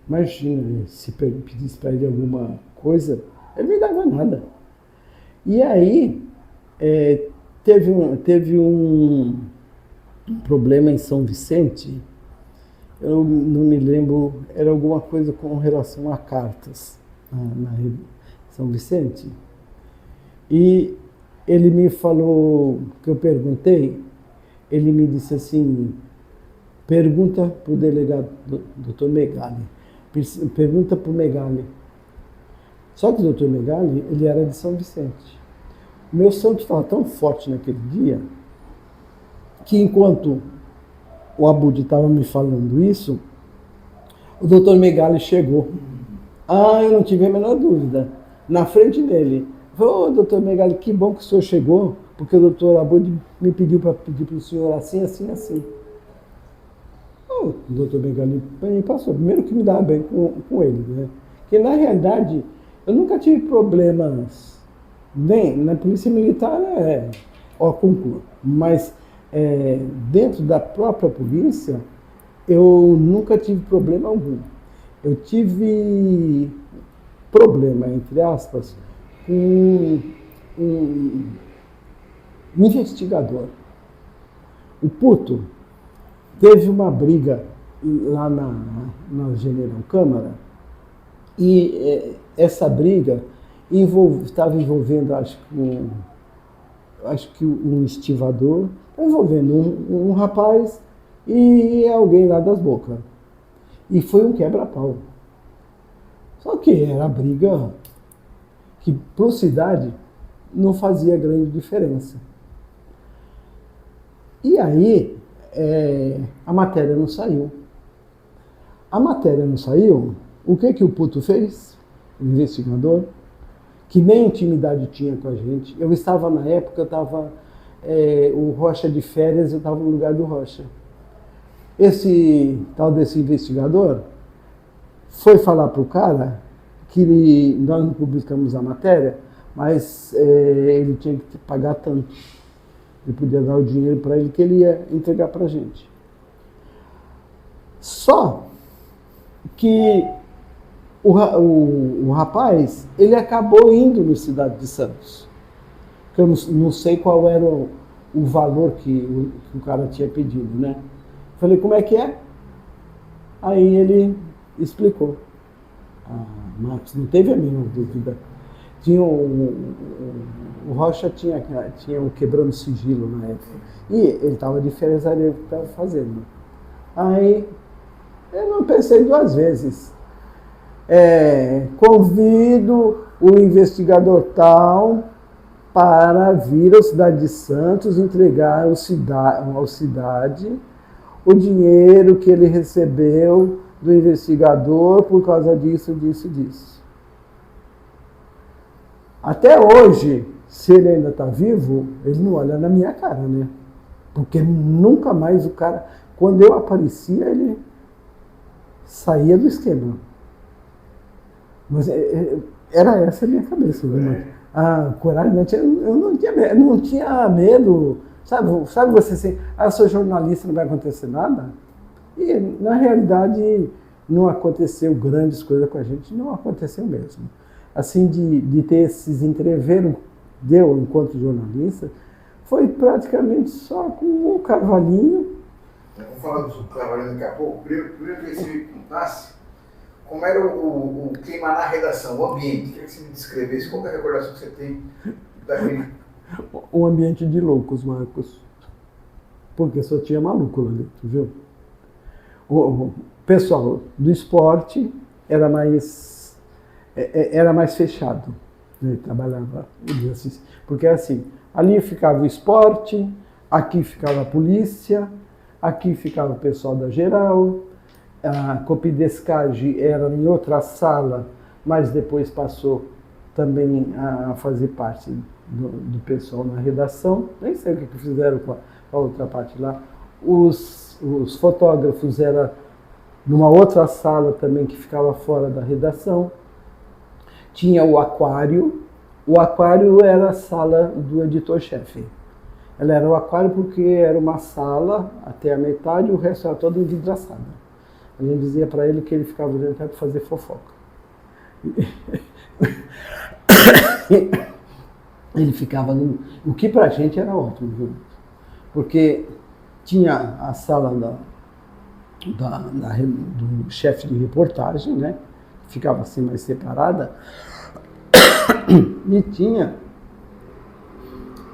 imagina, se pedisse para ele alguma coisa, ele não me dava nada. E aí, teve um problema em São Vicente, eu não me lembro, era alguma coisa com relação a cartas na São Vicente. E ele me falou, que eu perguntei, ele me disse assim, pergunta para o delegado, doutor Megali, pergunta para o Megali. Só que o doutor Megali, ele era de São Vicente. O meu santo estava tão forte naquele dia, que enquanto o Abud estava me falando isso, o doutor Megali chegou. Eu não tive a menor dúvida. Na frente dele. Falei, doutor Megali, que bom que o senhor chegou, porque o doutor Abud me pediu para pedir para o senhor assim. O doutor Megali me passou. Primeiro que me dava bem com ele, né? Porque, na realidade, eu nunca tive problemas. Bem, na Polícia Militar concurso. Mas dentro da própria polícia, eu nunca tive problema algum. Eu tive problema, entre aspas, com um investigador. O puto teve uma briga lá na General Câmara e essa briga estava envolvendo, acho que um estivador, envolvendo um rapaz e alguém lá das bocas. E foi um quebra-pau. Só que era a briga que, para a cidade, não fazia grande diferença. E aí, a matéria não saiu. A matéria não saiu, o que o puto fez? O investigador, que nem intimidade tinha com a gente. Eu estava, na época, o Rocha de férias, eu estava no lugar do Rocha. Esse tal desse investigador foi falar para o cara que nós não publicamos a matéria, mas ele tinha que pagar tanto. Ele podia dar o dinheiro para ele que ele ia entregar para a gente. Só que o rapaz, ele acabou indo no Cidade de Santos. Eu não sei qual era o valor que o cara tinha pedido, né? Falei, como é que é? Aí ele explicou. Marcos, não teve a mínima dúvida. Tinha o Rocha tinha o quebrando sigilo na época. E ele estava de férias ali, que estava fazendo. Aí eu não pensei duas vezes. Convido o investigador tal para vir à cidade de Santos entregar ao cidade o dinheiro que ele recebeu do investigador por causa disso, disso, disso. Até hoje, se ele ainda está vivo, ele não olha na minha cara, né? Porque nunca mais o cara, quando eu aparecia, ele saía do esquema. Mas era essa a minha cabeça, né? A coragem, eu não tinha medo. Sabe você assim, eu sou jornalista, não vai acontecer nada? E, na realidade, não aconteceu grandes coisas com a gente, não aconteceu mesmo. Assim, de ter esses entreveros, enquanto jornalista, foi praticamente só com o cavalinho. Vamos falar do cavalinho daqui a pouco. Primeiro que você me contasse como era o clima na redação, o ambiente. Queria que você me descrevesse qual é a recordação que você tem daquele... Um ambiente de loucos, Marcos. Porque só tinha maluco lá dentro, viu? O pessoal do esporte era mais fechado. Né? Trabalhava, porque assim, ali ficava o esporte, aqui ficava a polícia, aqui ficava o pessoal da geral, a copidescagem era em outra sala, mas depois passou também a fazer parte do pessoal na redação. Nem sei o que fizeram com a outra parte lá. Os fotógrafos eram numa outra sala também que ficava fora da redação. Tinha o aquário. O aquário era a sala do editor-chefe. Ela era o aquário porque era uma sala até a metade, o resto era todo envidraçado. A gente dizia para ele que ele ficava dentro para fazer fofoca. Ele ficava no... O que pra gente era ótimo, viu? Porque tinha a sala do chefe de reportagem, né? Ficava assim mais separada. E tinha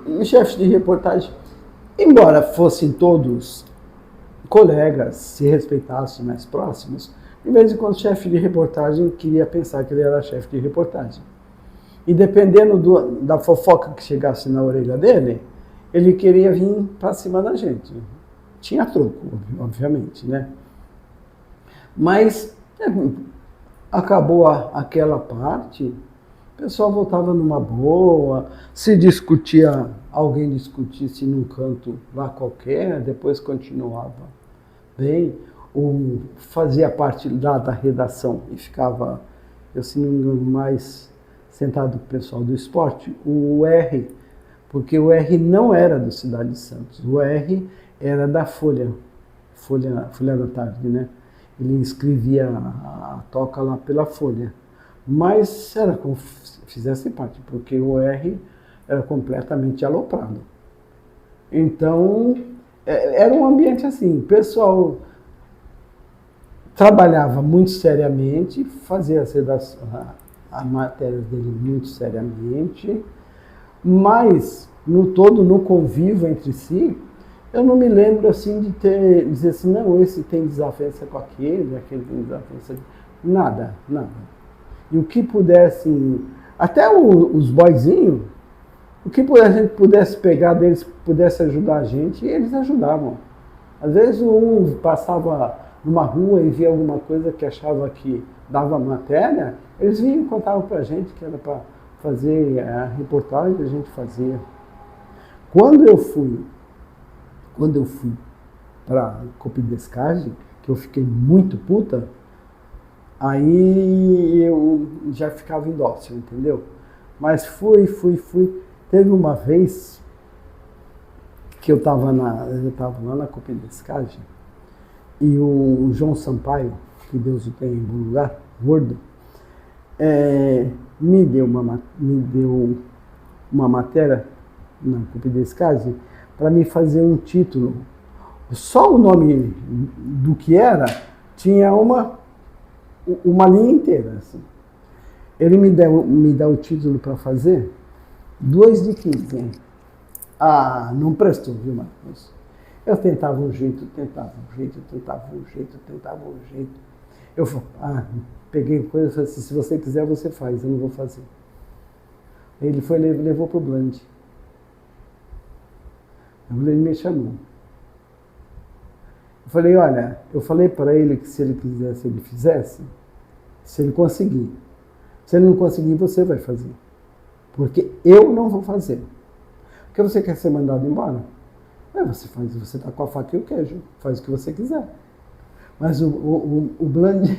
o chefe de reportagem, embora fossem todos colegas, se respeitassem mais próximos, de vez em quando o chefe de reportagem queria pensar que ele era chefe de reportagem. E dependendo da fofoca que chegasse na orelha dele, ele queria vir para cima da gente. Tinha troco, obviamente, né? Mas acabou aquela parte, o pessoal voltava numa boa, se discutia, alguém discutisse num canto lá qualquer, depois continuava bem, ou fazia parte lá da redação e ficava, eu se não me engano, mais sentado com o pessoal do esporte, o R, porque o R não era do Cidade de Santos, o R era da Folha da Tarde, né? Ele escrevia a toca lá pela Folha, mas era como se fizesse parte, porque o R era completamente aloprado. Então, era um ambiente assim, o pessoal trabalhava muito seriamente, fazia a matéria dele muito seriamente, mas no todo, no convívio entre si, eu não me lembro assim de dizer assim, não, esse tem desavença com aquele tem desavença com... Nada. E o que pudesse, até os boizinhos, o que a gente pudesse pegar deles, pudesse ajudar a gente, eles ajudavam. Às vezes um passava numa rua e via alguma coisa que achava que dava matéria, eles vinham e contavam pra gente que era para fazer a reportagem, a gente fazia. Quando eu fui para copidescagem, que eu fiquei muito puta, aí eu já ficava indócil, entendeu? Mas fui. Teve uma vez que eu estava lá na copidescagem e o João Sampaio, que Deus o tenha em bom lugar, gordo, me deu uma matéria na copidescagem para me fazer um título. Só o nome do que era tinha uma linha inteira. Assim. Ele me dá o título para fazer, 2 de 15. Ah, não prestou, viu, Marcos? Eu tentava um jeito, tentava um jeito, tentava um jeito, tentava um jeito. Eu peguei coisa e falei assim, se você quiser, você faz, eu não vou fazer. Ele foi, levou pro Bland. Ele me chamou. Eu falei, olha, eu falei para ele que se ele quisesse, ele fizesse, se ele conseguir. Se ele não conseguir, você vai fazer. Porque eu não vou fazer. Porque você quer ser mandado embora? Você faz, você tá com a faca e o queijo, faz o que você quiser. Mas o Bland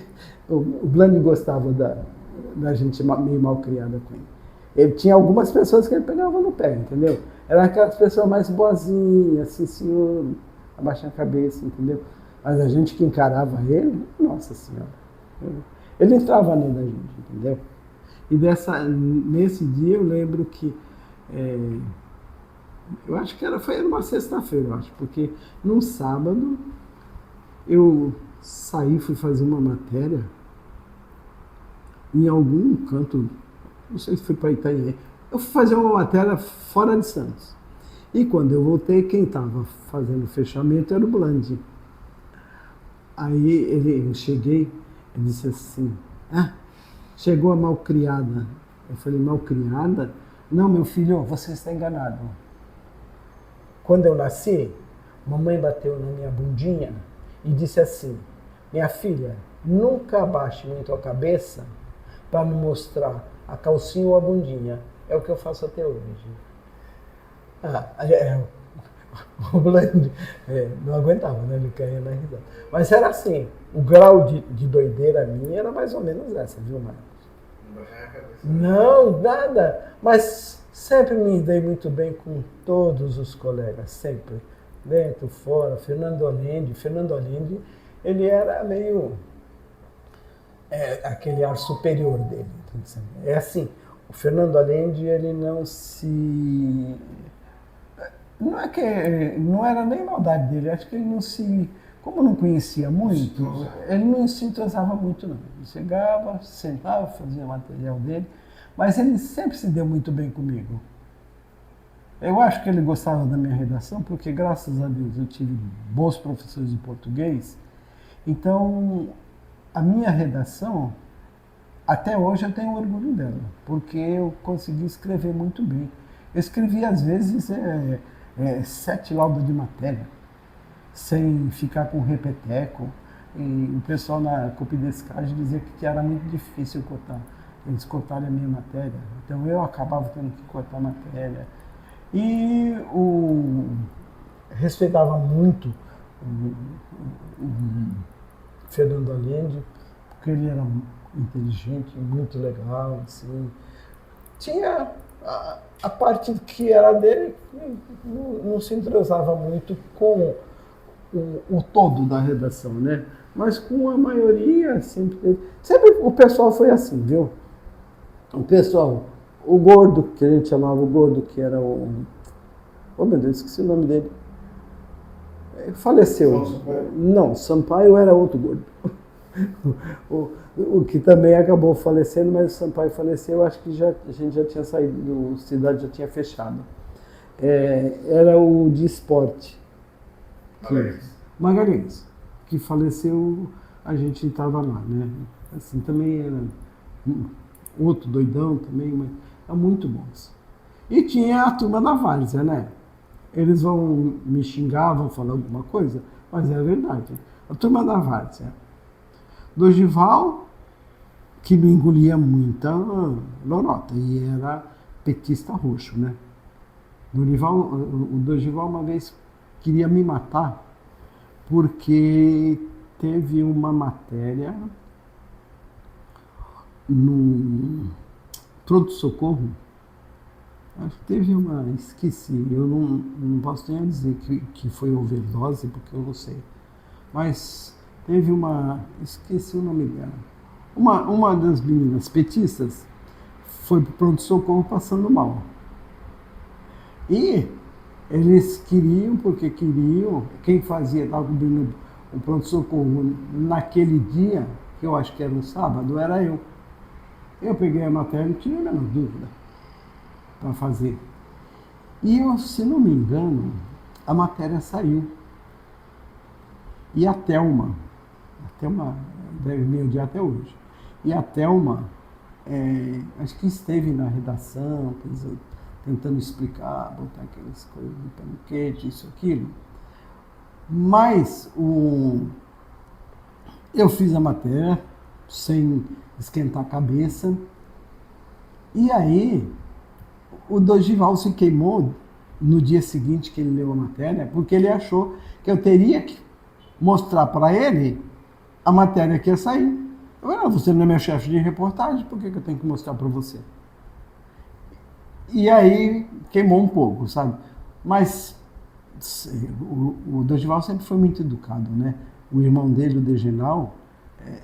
gostava da gente meio mal criada com ele. Ele tinha algumas pessoas que ele pegava no pé, entendeu? Era aquelas pessoas mais boazinhas, assim, senhor, abaixando a cabeça, entendeu? Mas a gente que encarava ele, nossa senhora, ele entrava nem da gente, entendeu? E nesse dia eu lembro que, eu acho que foi uma sexta-feira, eu acho, porque num sábado eu saí, fui fazer uma matéria em algum canto, não sei se foi para Itaim. Eu fui fazer uma matéria fora de Santos. E quando eu voltei, quem estava fazendo o fechamento era o Bland. Aí eu cheguei, ele disse assim, chegou a malcriada. Eu falei, malcriada? Não, meu filho, você está enganado. Quando eu nasci, mamãe bateu na minha bundinha e disse assim, minha filha, nunca abaixe muito a cabeça para me mostrar a calcinha ou a bundinha. É o que eu faço até hoje. O Bland não aguentava, né? Ele caía na risada. Mas era assim, o grau de doideira minha era mais ou menos essa, viu, Marcos? Não baixava a cabeça. Não, nada. Mas sempre me dei muito bem com todos os colegas, sempre. Dentro, fora, Fernando Allende, ele era meio... aquele ar superior dele. É assim, o Fernando Allende, ele não se... Não é que... Não era nem maldade dele, acho que ele não se... Como não conhecia muito, ele não se entrosava muito, não. Ele chegava, sentava, fazia o material dele, mas ele sempre se deu muito bem comigo. Eu acho que ele gostava da minha redação, porque graças a Deus eu tive bons professores de português. Então, a minha redação, até hoje eu tenho orgulho dela, porque eu consegui escrever muito bem. Eu escrevi, às vezes, 7 laudas de matéria, sem ficar com repeteco. E o pessoal na Copidescagem dizia que era muito difícil cortar. Eles cortaram a minha matéria. Então eu acabava tendo que cortar a matéria. E respeitava muito o Fernando Allende, porque ele era inteligente, muito legal, assim. Tinha a parte que era dele, não se entrosava muito com o todo da redação, né? Mas com a maioria, sempre o pessoal foi assim, viu? O pessoal, o gordo, que a gente chamava o gordo, que era o... Oh, meu Deus, esqueci o nome dele. Faleceu. Não, Sampaio era outro gordo. O que também acabou falecendo, mas o Sampaio faleceu, acho que a gente já tinha saído, a cidade já tinha fechado. Era o de esporte. Magalhães, que faleceu, a gente estava lá, né? Assim, também era outro doidão também, mas eram muito bons. E tinha a turma da Várzea, né? Eles vão me xingar, vão falar alguma coisa, mas é verdade. A turma da Várzea. Dorival, que não engolia muita lorota, e era petista roxo, né? O Dorival uma vez queria me matar, porque teve uma matéria no pronto-socorro. Acho que teve esqueci, eu não posso nem dizer que foi overdose, porque eu não sei. Mas teve esqueci o nome dela. Uma das meninas petistas foi para o pronto-socorro passando mal. E eles queriam, porque queriam, quem estava cobrindo o pronto-socorro naquele dia, que eu acho que era um sábado, era eu. Eu peguei a matéria e não tinha nenhuma dúvida para fazer. E eu, se não me engano, a matéria saiu. E a Thelma deve me odiar até hoje. E a Thelma, acho que esteve na redação, tentando explicar, botar aquelas coisas de paniquete, isso, aquilo. Mas eu fiz a matéria sem esquentar a cabeça. E aí, o Dorival se queimou no dia seguinte que ele leu a matéria, porque ele achou que eu teria que mostrar para ele a matéria que ia sair. Eu falei, não, você não é meu chefe de reportagem, por que eu tenho que mostrar para você? E aí, queimou um pouco, sabe? Mas o Dorival sempre foi muito educado, né? O irmão dele, o Degenal,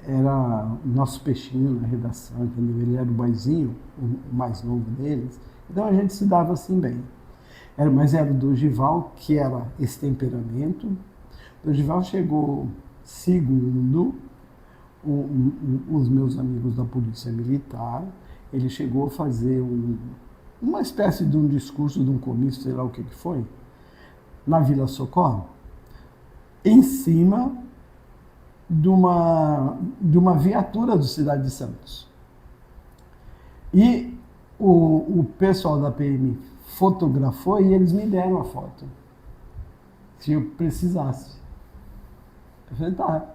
era o nosso peixinho na redação, entendeu? Ele era o boizinho, o mais novo deles. Então a gente se dava assim bem. Mas era o Dorival que era esse temperamento. O Dorival chegou segundo os meus amigos da Polícia Militar. Ele chegou a fazer uma espécie de um discurso, de um comício, sei lá o que foi, na Vila Socorro, em cima de uma viatura do Cidade de Santos. E o pessoal da PM fotografou e eles me deram a foto, se eu precisasse. Eu falei, tá.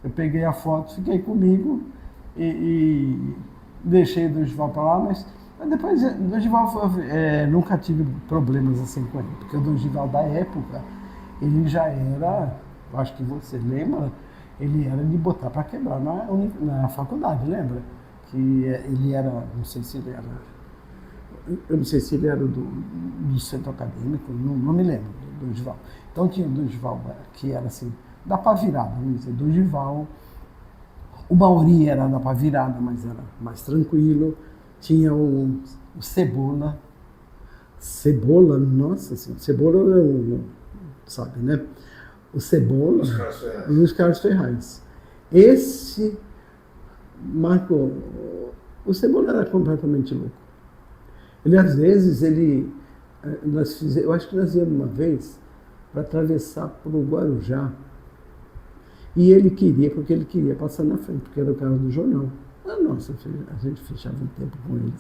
Eu peguei a foto, fiquei comigo e deixei o Dorival para lá, mas depois o Dorival nunca tive problemas assim com ele, porque o Dorival da época, ele já era, eu acho que você lembra, ele era de botar para quebrar na faculdade, lembra? Que ele era, não sei se ele era, eu não sei se ele era do centro acadêmico, não me lembro do Dorival. Então tinha o Dorival que era assim, da pá virada, vamos dizer, Dorival. O Mauri era da pá virada, mas era mais tranquilo. Tinha o Cebola. Cebola, nossa senhora, Cebola, sabe, né? O Cebola, Luiz Carlos Ferraz. Esse marcou. O Cebola era completamente louco. Ele, às vezes, eu acho que nós íamos uma vez para atravessar para o Guarujá. E ele queria, porque ele queria passar na frente, porque era o cara do jornal. Nossa, a gente fechava um tempo com ele.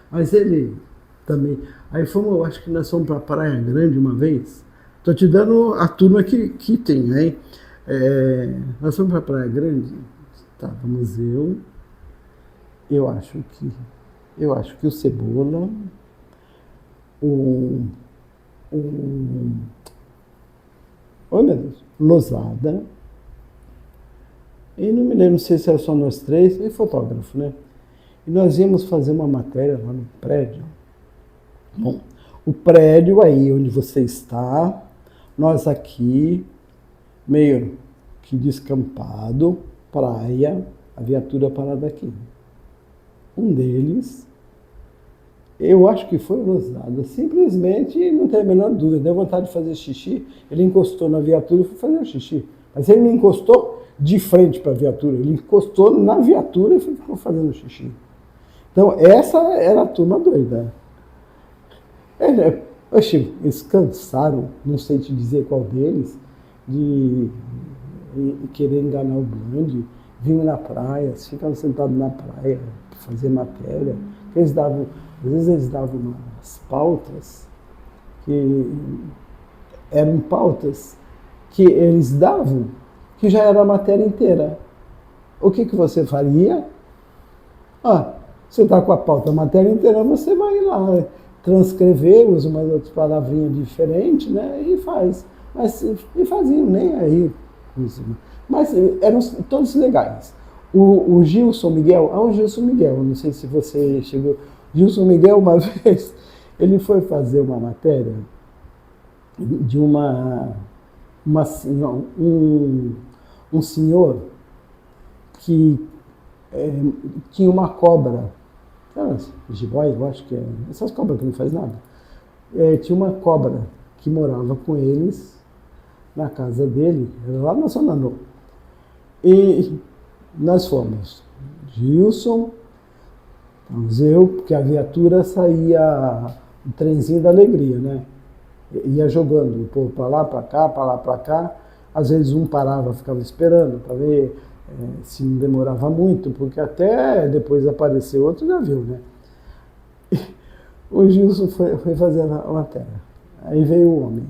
Mas ele também. Aí eu acho que nós fomos para Praia Grande uma vez. Estou te dando a turma que tem, né? Nós fomos para Praia Grande, estávamos eu acho que o Cebola, oh meu Deus, Losada, e não me lembro, não sei se era só nós três, e fotógrafo, né? E nós íamos fazer uma matéria lá no prédio. Bom, o prédio aí onde você está, nós aqui, meio que descampado, praia, a viatura parada aqui. Um deles, eu acho que foi Losada, simplesmente, não tem a menor dúvida, deu vontade de fazer xixi, ele encostou na viatura e foi fazer o xixi. Mas ele não encostou de frente para a viatura, ele encostou na viatura e ficou fazendo xixi. Então, essa era a turma doida. Eles cansaram, não sei te dizer qual deles, de querer enganar o Bland, vinham na praia, ficavam sentados na praia para fazer matéria. Às vezes eles davam umas pautas que eram pautas que eles davam que já era a matéria inteira. O que você faria? Você está com a pauta, a matéria inteira, você vai lá transcrever, usa umas outras palavrinhas diferentes, né? E faz. E faziam nem aí. Mas eram todos legais. O Gilson Miguel, o Gilson Miguel, não sei se você chegou. Gilson Miguel, uma vez, ele foi fazer uma matéria de um senhor que tinha uma cobra, jiboia, eu acho que é, essas cobras que não faz nada. Tinha uma cobra que morava com eles na casa dele, lá na Zona Norte. E nós fomos, Gilson, eu, porque a viatura saía o trenzinho da alegria, né? Ia jogando o povo para lá, para cá, para lá, para cá, Às vezes um parava, ficava esperando para ver se não demorava muito, porque até depois aparecer outro, já viu, né? O Gilson foi fazer a matéria. Aí veio o homem.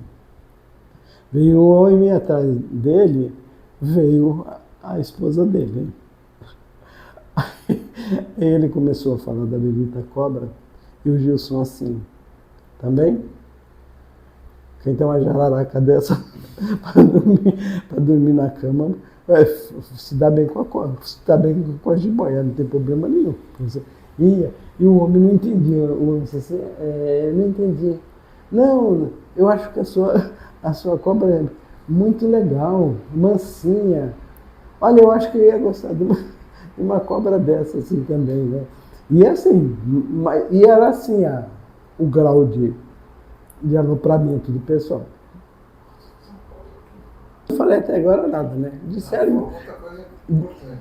Veio o homem e atrás dele veio a esposa dele. Aí ele começou a falar da bendita cobra e o Gilson assim, também? Quem tem uma jararaca dessa para dormir na cama, se dá bem com a cobra, se dá bem com a jiboia, não tem problema nenhum. E o homem não entendia, o homem disse assim, não entendi. Não, eu acho que a sua cobra é muito legal, mansinha. Olha, eu acho que eu ia gostar de uma cobra dessa assim também, né? E assim, e era assim o grau de alopramento do pessoal. Não falei até agora nada, né?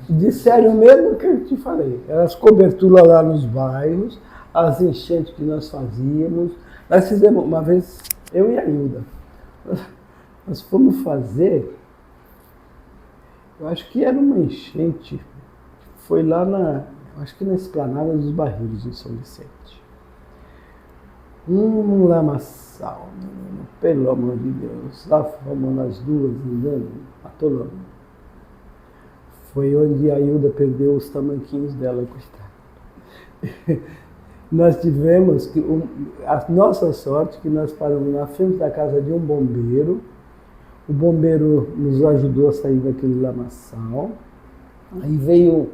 Disseram mesmo que eu te falei. As coberturas lá nos bairros, as enchentes que nós fazíamos. Nós fizemos uma vez, eu e a Hilda, nós fomos fazer, eu acho que era uma enchente, foi lá acho que na Esplanada dos Barreiros, em São Vicente. Um lamaçal, menino, pelo amor de Deus. Lá fomos nós duas andando, atolando. Foi onde a Hilda perdeu os tamanquinhos dela, coitada. Nós tivemos que, a nossa sorte, que nós paramos na frente da casa de um bombeiro. O bombeiro nos ajudou a sair daquele lamaçal. Aí veio,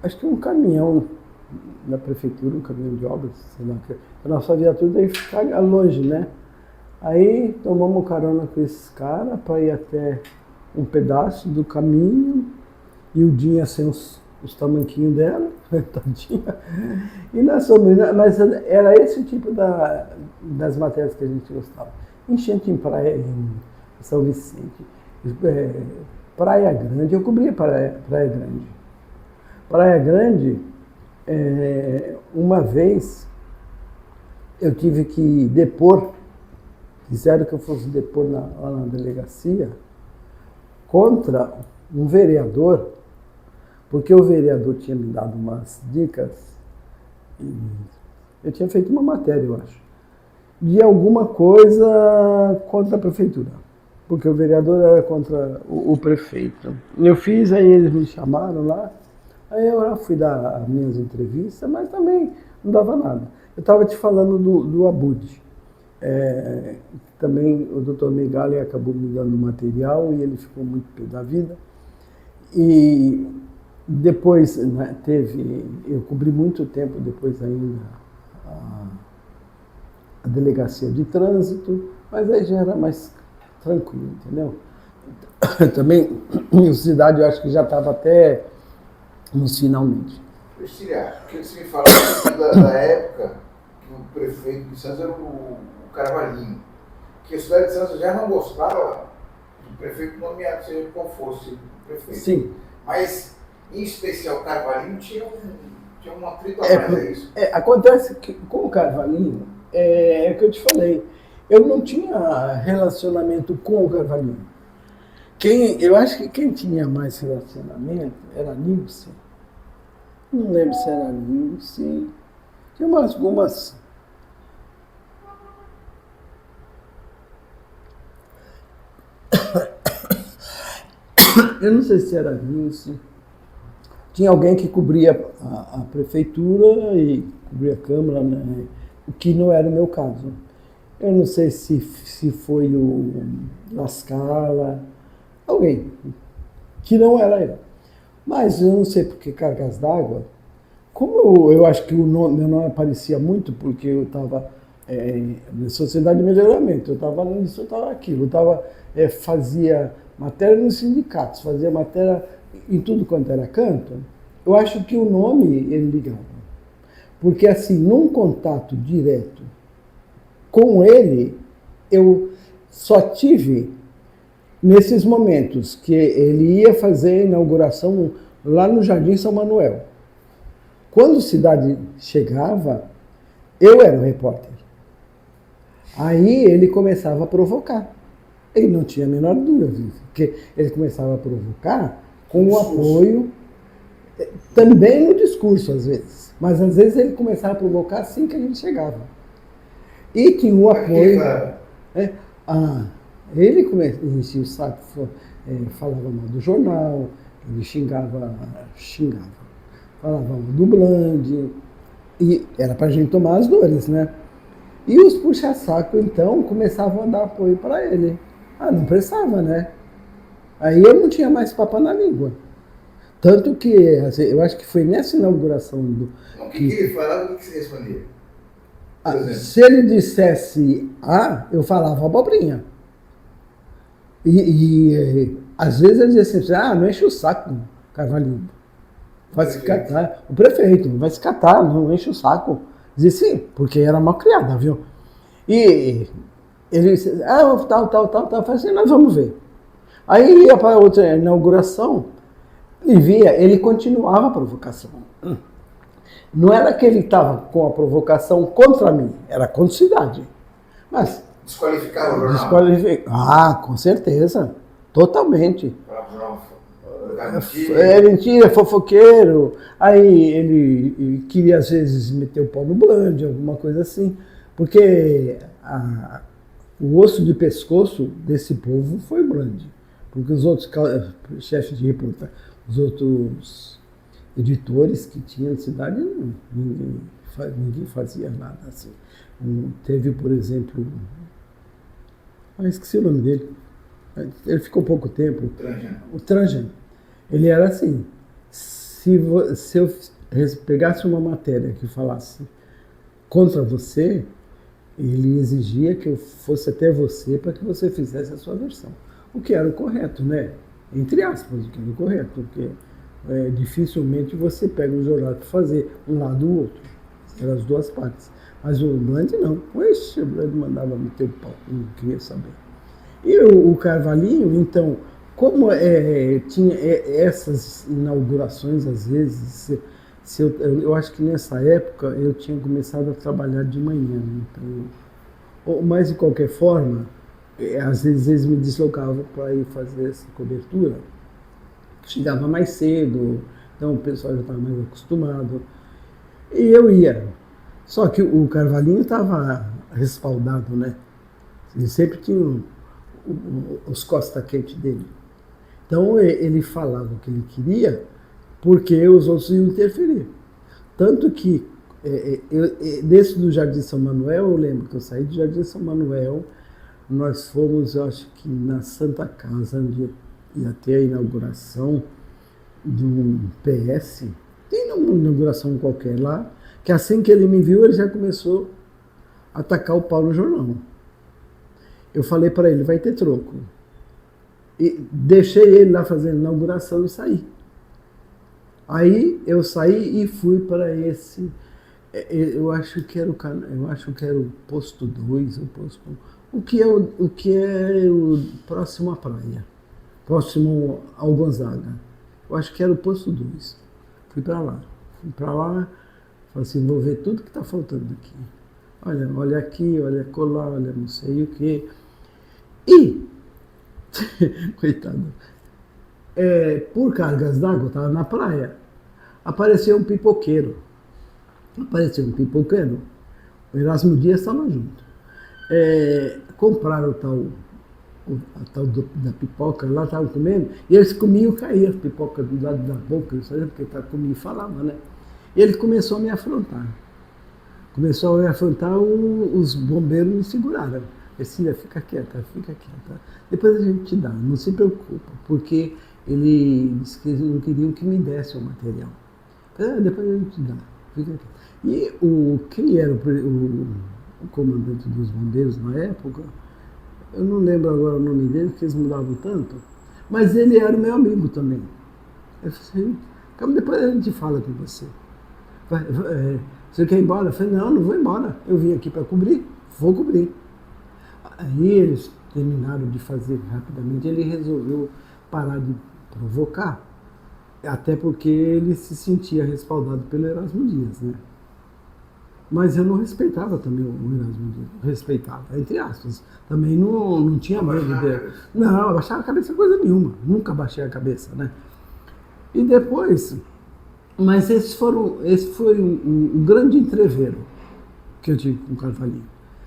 acho que um caminhão da prefeitura, um caminhão de obras, sei lá, a nossa viatura daí ficar longe, né? Aí tomamos carona com esses caras para ir até um pedaço do caminho, e o Dinha sem os tamanquinhos dela, tadinha. E nós fomos, mas era esse tipo das matérias que a gente gostava. Enchente em praia, em São Vicente, Praia Grande, eu cobria Praia Grande. Praia Grande, uma vez eu tive que depor, quiseram que eu fosse depor lá na delegacia, contra um vereador, porque o vereador tinha me dado umas dicas, e eu tinha feito uma matéria, eu acho, de alguma coisa contra a prefeitura, porque o vereador era contra o prefeito. Eu fiz, aí eles me chamaram lá, aí eu fui dar as minhas entrevistas, mas também não dava nada. Eu estava te falando do Abud. Também o Dr. Megali acabou me dando material e ele ficou muito pé da vida. E depois, né, eu cobri muito tempo depois ainda a delegacia de trânsito, mas aí já era mais tranquilo, entendeu? Também, a cidade eu acho que já estava até nos finalmente. Priscila, queria que você me falasse da época que o prefeito de Santos era o Carvalhinho, que a cidade de Santos já não gostava do prefeito nomeado, seja qual fosse o prefeito. Sim. Mas, em especial, o Carvalhinho tinha um atrito a mais, é isso? Acontece que com o Carvalhinho, é o que eu te falei, eu não tinha relacionamento com o Carvalhinho. Eu acho que quem tinha mais relacionamento era a Nilce. Não lembro se era a Nilce. Tinha algumas. Eu não sei se era a Nilce. Tinha alguém que cobria a prefeitura e cobria a Câmara, né? O que não era o meu caso. Eu não sei se foi o Lascala, alguém que não era eu. Mas eu não sei por que cargas d'água. Como eu acho que meu nome aparecia muito, porque eu estava na Sociedade de Melhoramento, eu estava nisso, eu estava aquilo, fazia matéria nos sindicatos, fazia matéria em tudo quanto era canto. Eu acho que o nome ele ligava. Porque assim, num contato direto com ele, eu só tive nesses momentos que ele ia fazer a inauguração lá no Jardim São Manuel. Quando a cidade chegava, eu era o repórter. Aí ele começava a provocar. Ele não tinha a menor dúvida disso, porque ele começava a provocar com o apoio, também no discurso às vezes, mas às vezes ele começava a provocar assim que a gente chegava. E tinha o apoio. Ele enchia o saco, falava mal do jornal, ele xingava, falava mal do Bland, e era pra gente tomar as dores, né? E os puxa-saco, então, começavam a dar apoio para ele. Não prestava, né? Aí eu não tinha mais papo na língua. Tanto que, eu acho que foi nessa inauguração do... O que ele falava, o que você respondia? Se ele dissesse A, eu falava abobrinha. E às vezes ele dizia assim, não enche o saco, Carvalhinho. Vai se catar. O prefeito, vai se catar, não enche o saco. Dizia sim, porque era mal criada, viu? E ele disse, tal, assim, nós vamos ver. Aí ele ia para outra inauguração e via, ele continuava a provocação. Não era que ele estava com a provocação contra mim, era contra a cidade. Mas desqualificava o jornal? Com certeza, totalmente. É mentira, fofoqueiro. Aí ele queria às vezes meter o pau no Bland, alguma coisa assim. Porque o osso de pescoço desse povo foi o Bland. Porque os outros chefes de reportagem, os outros editores que tinha na cidade, ninguém fazia nada assim. Teve, por exemplo, esqueci o nome dele. Ele ficou pouco tempo. O Trajano. Ele era assim, se eu pegasse uma matéria que falasse contra você, ele exigia que eu fosse até você para que você fizesse a sua versão. O que era o correto, né? Entre aspas, o que era o correto, porque dificilmente você pega um jornal para fazer um lado ou o outro. Eram as duas partes. Mas o Bland não. Oxe, o Bland mandava meter o pau, não queria saber. E o Carvalhinho, então, como tinha essas inaugurações, às vezes, eu acho que nessa época eu tinha começado a trabalhar de manhã. Então, mas, de qualquer forma, às vezes eles me deslocavam para ir fazer essa cobertura. Chegava mais cedo, então o pessoal já estava mais acostumado. E eu ia. Só que o Carvalhinho estava respaldado, né? Ele sempre tinha os costa-quente dele. Então ele falava o que ele queria, porque os outros iam interferir. Tanto que, desse do Jardim São Manuel, eu lembro que eu saí do Jardim São Manuel, nós fomos, eu acho que na Santa Casa, onde ia ter a inauguração de um PS. Tem uma inauguração qualquer lá, que assim que ele me viu, ele já começou a atacar o pau no jornal. Eu falei para ele, vai ter troco. E deixei ele lá fazendo a inauguração e saí. Aí eu saí e fui para esse, eu acho que era o posto 2, o posto 1, o que é o próximo à praia, próximo ao Gonzaga. Eu acho que era o posto 2. Fui para lá, falei assim, vou ver tudo que está faltando aqui. Olha aqui, olha colar, olha não sei o quê. E, coitado, por cargas d'água, eu estava na praia, apareceu um pipoqueiro. O Erasmo Dias estava junto. Compraram a tal da pipoca, lá estavam comendo, e eles comiam e caíam as pipocas do lado da boca, porque comiam e falava, né? E ele começou a me afrontar. Os bombeiros me seguraram. Cecília, fica quieta. Depois a gente te dá, não se preocupa, porque ele disse que eles não queriam que me desse o material. Depois a gente te dá, fica quieta. E quem era o comandante dos bombeiros na época, eu não lembro agora o nome dele, porque eles mudavam tanto, mas ele era meu amigo também. Eu falei, calma, depois a gente fala com você. Você quer ir embora? Eu falei, não vou embora. Eu vim aqui para cobrir, vou cobrir. Aí eles terminaram de fazer rapidamente, ele resolveu parar de provocar, até porque ele se sentia respaldado pelo Erasmo Dias, né? Mas eu não respeitava também o Erasmo Dias. Respeitava, entre aspas. Também não tinha medo dele. Não, abaixava a cabeça coisa nenhuma. Nunca abaixei a cabeça, né? E depois, mas esse foi um grande entreveiro que eu tive com o Carvalhinho.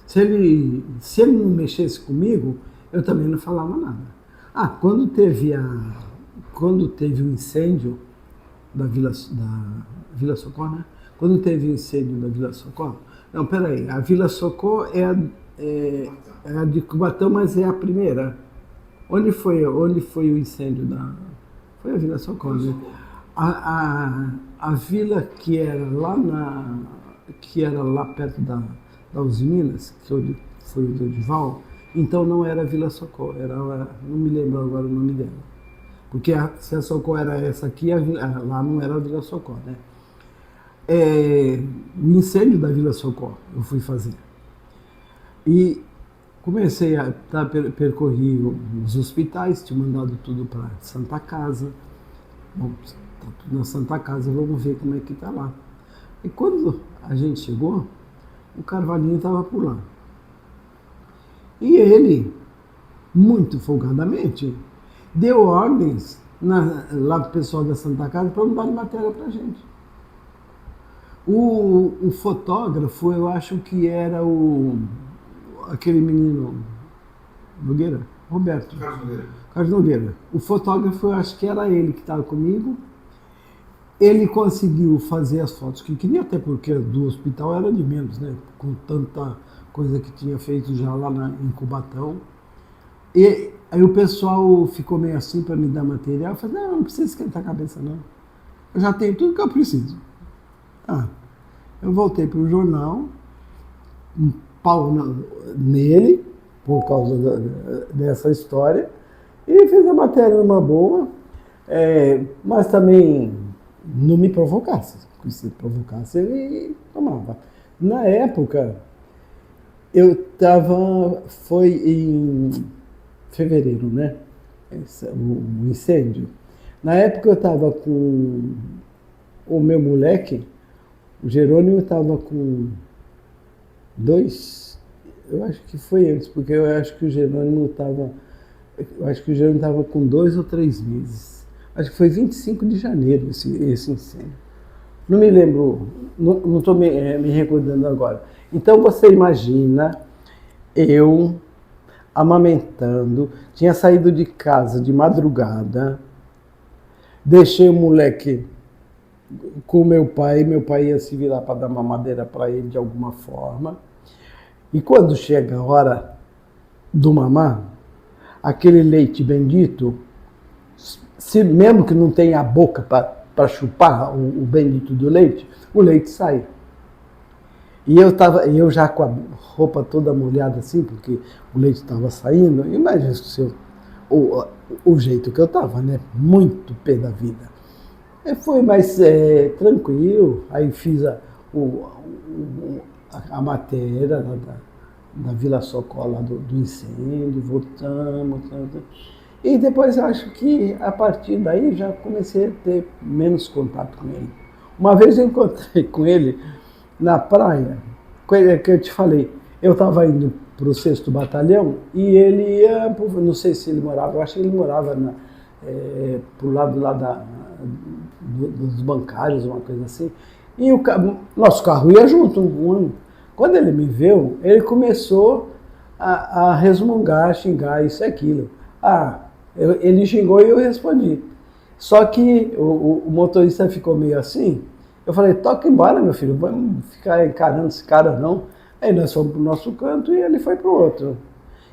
Se ele não mexesse comigo, eu também não falava nada. Quando teve o incêndio da Vila Socorro, né? Quando teve o incêndio da Vila Socorro, não, peraí, a Vila Socorro é a de Cubatão, mas é a primeira. Onde foi o incêndio da... Foi a Vila Socorro, né? A vila que era lá perto da Usiminas, que foi o Dodival, então não era a Vila Socorro, não me lembro agora o nome dela. Porque se a Socorro era essa aqui, lá não era a Vila Socorro, né? O incêndio da Vila Socorro eu fui fazer. E comecei a percorrer os hospitais, tinha mandado tudo para Santa Casa. Bom, tá tudo na Santa Casa, vamos ver como é que tá lá. E quando a gente chegou, o Carvalhinho estava por lá. E ele, muito folgadamente, deu ordens lá pro pessoal da Santa Casa para mandar matéria pra gente. O fotógrafo, eu acho que era aquele menino Nogueira, Roberto. Carlos Nogueira. O fotógrafo, eu acho que era ele que estava comigo. Ele conseguiu fazer as fotos que queria, até porque do hospital era de menos, né? Com tanta coisa que tinha feito já lá em Cubatão. E aí o pessoal ficou meio assim para me dar material. Eu falei, não precisa esquentar a cabeça, não. Eu já tenho tudo que eu preciso. Eu voltei para o jornal, um pau nele, por causa dessa história, e fiz a matéria numa boa, mas também não me provocasse, porque se provocasse ele tomava. Na época, foi em fevereiro, né? O incêndio. Na época eu estava com o meu moleque, o Jerônimo estava com 2, eu acho que foi antes, porque eu acho que o Jerônimo estava com 2 ou 3 meses. Acho que foi 25 de janeiro esse incêndio. Não me lembro, não estou me recordando agora. Então você imagina eu amamentando, tinha saído de casa de madrugada, deixei o moleque com meu pai ia se virar para dar mamadeira para ele de alguma forma. E quando chega a hora do mamar, aquele leite bendito, mesmo que não tenha a boca para chupar o bendito do leite, o leite sai. E eu já com a roupa toda molhada assim, porque o leite estava saindo. Imagina o jeito que eu estava, né? Muito pé da vida. Foi mais tranquilo, aí fiz a matéria da Vila Socorro, lá do incêndio, voltamos. E depois eu acho que a partir daí já comecei a ter menos contato com ele. Uma vez eu encontrei com ele na praia, que eu te falei, eu estava indo para o 6º Batalhão e ele ia, não sei se ele morava, eu acho que ele morava pro lado lá dos bancários, uma coisa assim. E nosso carro ia junto um ano. Quando ele me viu, ele começou a resmungar, a xingar isso e aquilo. Ele xingou e eu respondi. Só que o motorista ficou meio assim. Eu falei, toca embora, meu filho, vamos ficar encarando esse cara não. Aí nós fomos para o nosso canto e ele foi para o outro.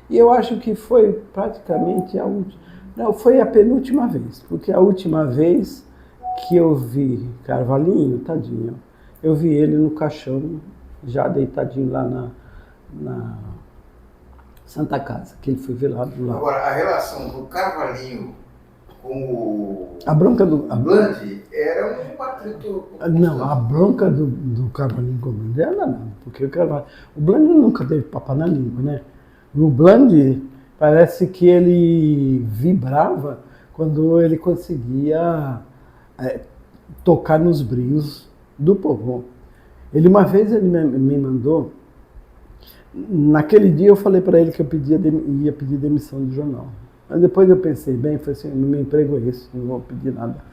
E eu acho que foi praticamente a última. Não, foi a penúltima vez, porque a última vez que eu vi Carvalhinho, tadinho, eu vi ele no caixão, já deitadinho lá na Santa Casa, que ele foi velado lá. Agora, a relação do Carvalhinho com a bronca do Bland era um atrito. Não, a bronca do Carvalhinho com o Bland era não, porque o Bland nunca teve papo na língua, né? E o Bland parece que ele vibrava quando ele conseguia tocar nos brios do povo. Uma vez ele me mandou, naquele dia eu falei para ele que eu ia pedir demissão do jornal. Mas depois eu pensei bem, falei assim, meu emprego é esse, não vou pedir nada.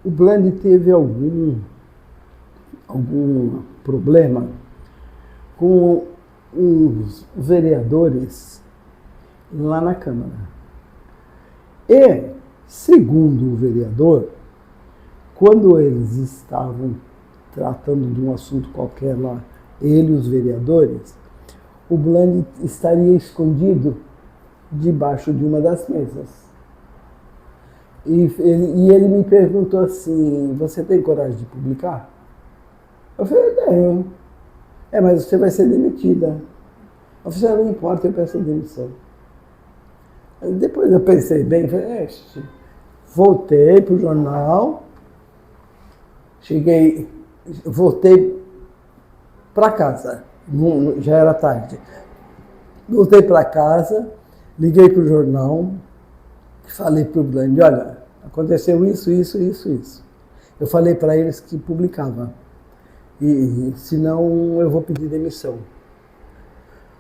O Bland teve algum problema com os vereadores lá na Câmara. E, segundo o vereador, quando eles estavam tratando de um assunto qualquer lá, ele e os vereadores, o Bland estaria escondido debaixo de uma das mesas. E ele me perguntou assim, você tem coragem de publicar? Eu falei, tenho. Mas você vai ser demitida. Eu falei, não importa, eu peço demissão. Depois eu pensei bem, falei, voltei para o jornal, voltei para casa, já era tarde. Voltei para casa, liguei para o jornal, falei para o Bland, olha, aconteceu isso. Eu falei para eles que publicava, e senão eu vou pedir demissão.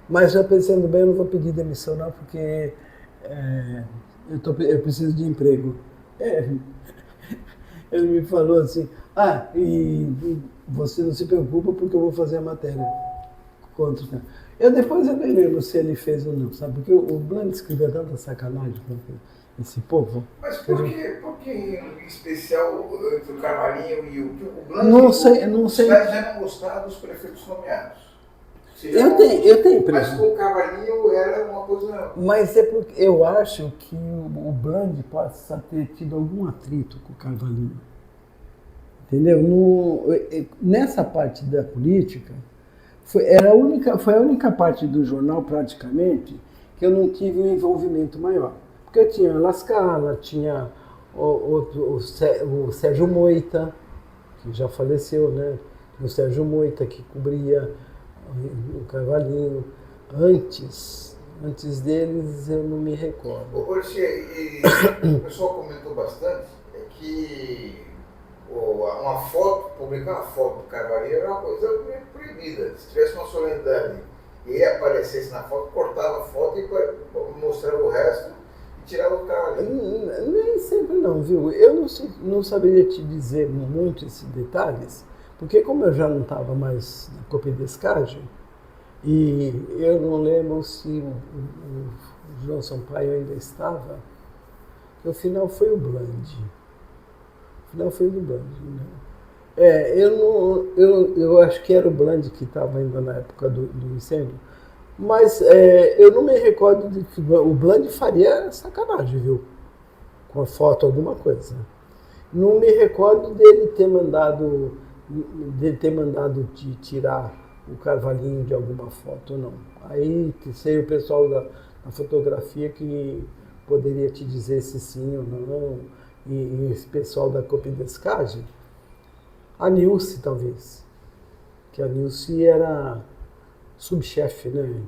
Mas já pensando bem, eu não vou pedir demissão não, porque eu preciso de emprego. Ele me falou assim, e você não se preocupa porque eu vou fazer a matéria contra. Depois eu nem lembro se ele fez ou não, sabe? Porque o Bland escreveu tanta sacanagem com esse povo. Mas por que em especial entre o Carvalhinho e o Bland? Não sei. Os caras já não gostaram dos prefeitos nomeados. Eu tenho impressão. Mas com o Carvalhinho era uma coisa... Mas é porque eu acho que o Bland possa ter tido algum atrito com o Carvalhinho. Entendeu? Nessa parte da política, foi a única parte do jornal, praticamente, que eu não tive um envolvimento maior. Porque eu tinha a Lascala, tinha o Sérgio Moita, que já faleceu, né? O Sérgio Moita, que cobria o Carvalhinho. Antes deles, eu não me recordo. O pessoal comentou bastante que publicar uma foto do Carvalhinho era uma coisa meio proibida. Se tivesse uma solenidade e ele aparecesse na foto, cortava a foto e mostrava o resto e tirava o Carvalhinho. Nem sempre não, viu? Eu não saberia te dizer muito esses detalhes, porque como eu já não estava mais na Copidescagem, e eu não lembro se o João Sampaio ainda estava, no final foi o Bland. Né? Eu acho que era o Bland que estava ainda na época do incêndio, mas eu não me recordo de que o Bland faria sacanagem, viu? Com a foto, alguma coisa. Não me recordo dele ter mandado de tirar o Carvalhinho de alguma foto, não. Aí seria o pessoal da fotografia que poderia te dizer se sim ou não. E esse pessoal da Copidescagem, a Nilce talvez, que a Nilce era subchefe, né,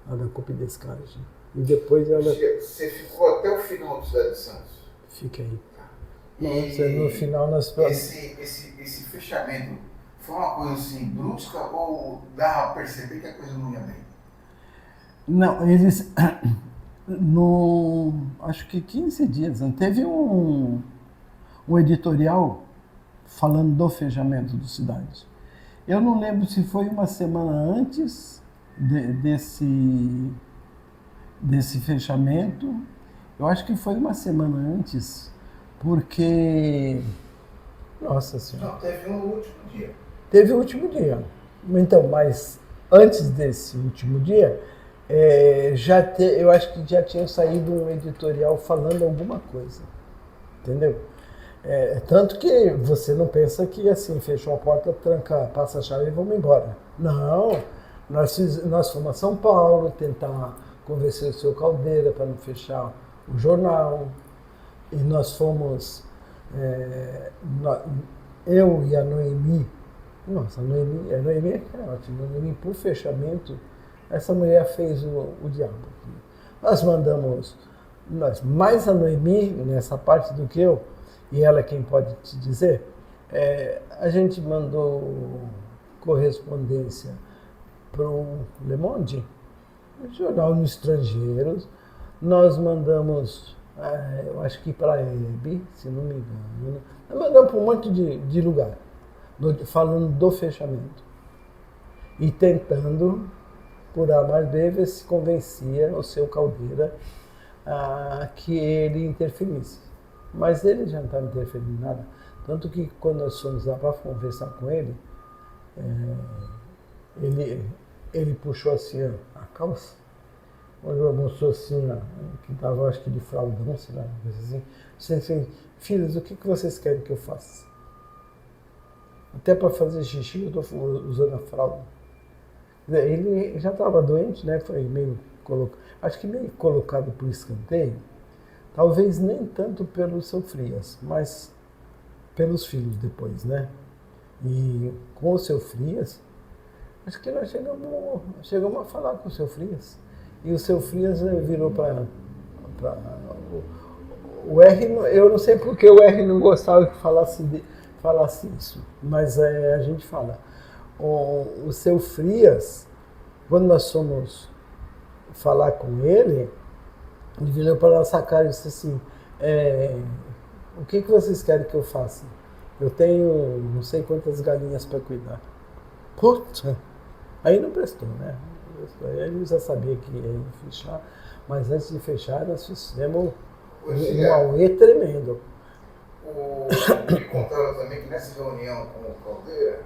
da Copidescagem. E depois ela... Você ficou até o final do Cidade de Santos? Fica aí. Nossa, no final nós... Esse fechamento foi uma coisa assim brusca ou dá a perceber que a coisa não ia bem? Não, eles... acho que 15 dias, teve um editorial falando do fechamento do Cidade. Eu não lembro se foi uma semana antes desse fechamento. Eu acho que foi uma semana antes, porque... Nossa Senhora. Não, teve um último dia. Teve o último dia. Então, mas antes desse último dia... eu acho que já tinha saído um editorial falando alguma coisa, entendeu? Tanto que você não pensa que assim, fechou a porta, tranca, passa a chave e vamos embora. Não, nós fomos a São Paulo tentar convencer o seu Caldeira para não fechar o jornal, e nós fomos, eu e a Noemi, nossa, a Noemi é ótima, a Noemi por fechamento. Essa mulher fez o diabo. Nós mandamos, mais a Noemi nessa parte do que eu, e ela é quem pode te dizer, A gente mandou correspondência para o Le Monde, um jornal no estrangeiro. Nós mandamos, eu acho que para a Hebe, se não me engano. Nós mandamos para um monte de lugar, falando do fechamento. E tentando, por A mais B, ver se convencia o seu Caldeira que ele interferisse. Mas ele já não estava interferindo em nada. Tanto que quando nós fomos lá para conversar com ele, ele puxou assim a calça, mostrou assim, que estava, acho que de fraldão, sei lá, uma coisa assim. Disse assim: filhos, o que vocês querem que eu faça? Até para fazer xixi eu estou usando a fralda. Ele já estava doente, né? Foi meio acho que meio colocado por escanteio, talvez nem tanto pelo seu Frias, mas pelos filhos depois, né? E com o seu Frias, acho que nós chegamos a falar com o seu Frias. E o seu Frias virou para o R. Eu não sei porque o R não gostava que falasse isso, mas a gente fala. O seu Frias, quando nós fomos falar com ele virou para nossa cara e disse assim: o que vocês querem que eu faça? Eu tenho não sei quantas galinhas para cuidar. Puta! Aí não prestou, né? Aí ele já sabia que ia fechar, mas antes de fechar nós fizemos um auê tremendo. Me contaram também que nessa reunião com o Caldeira,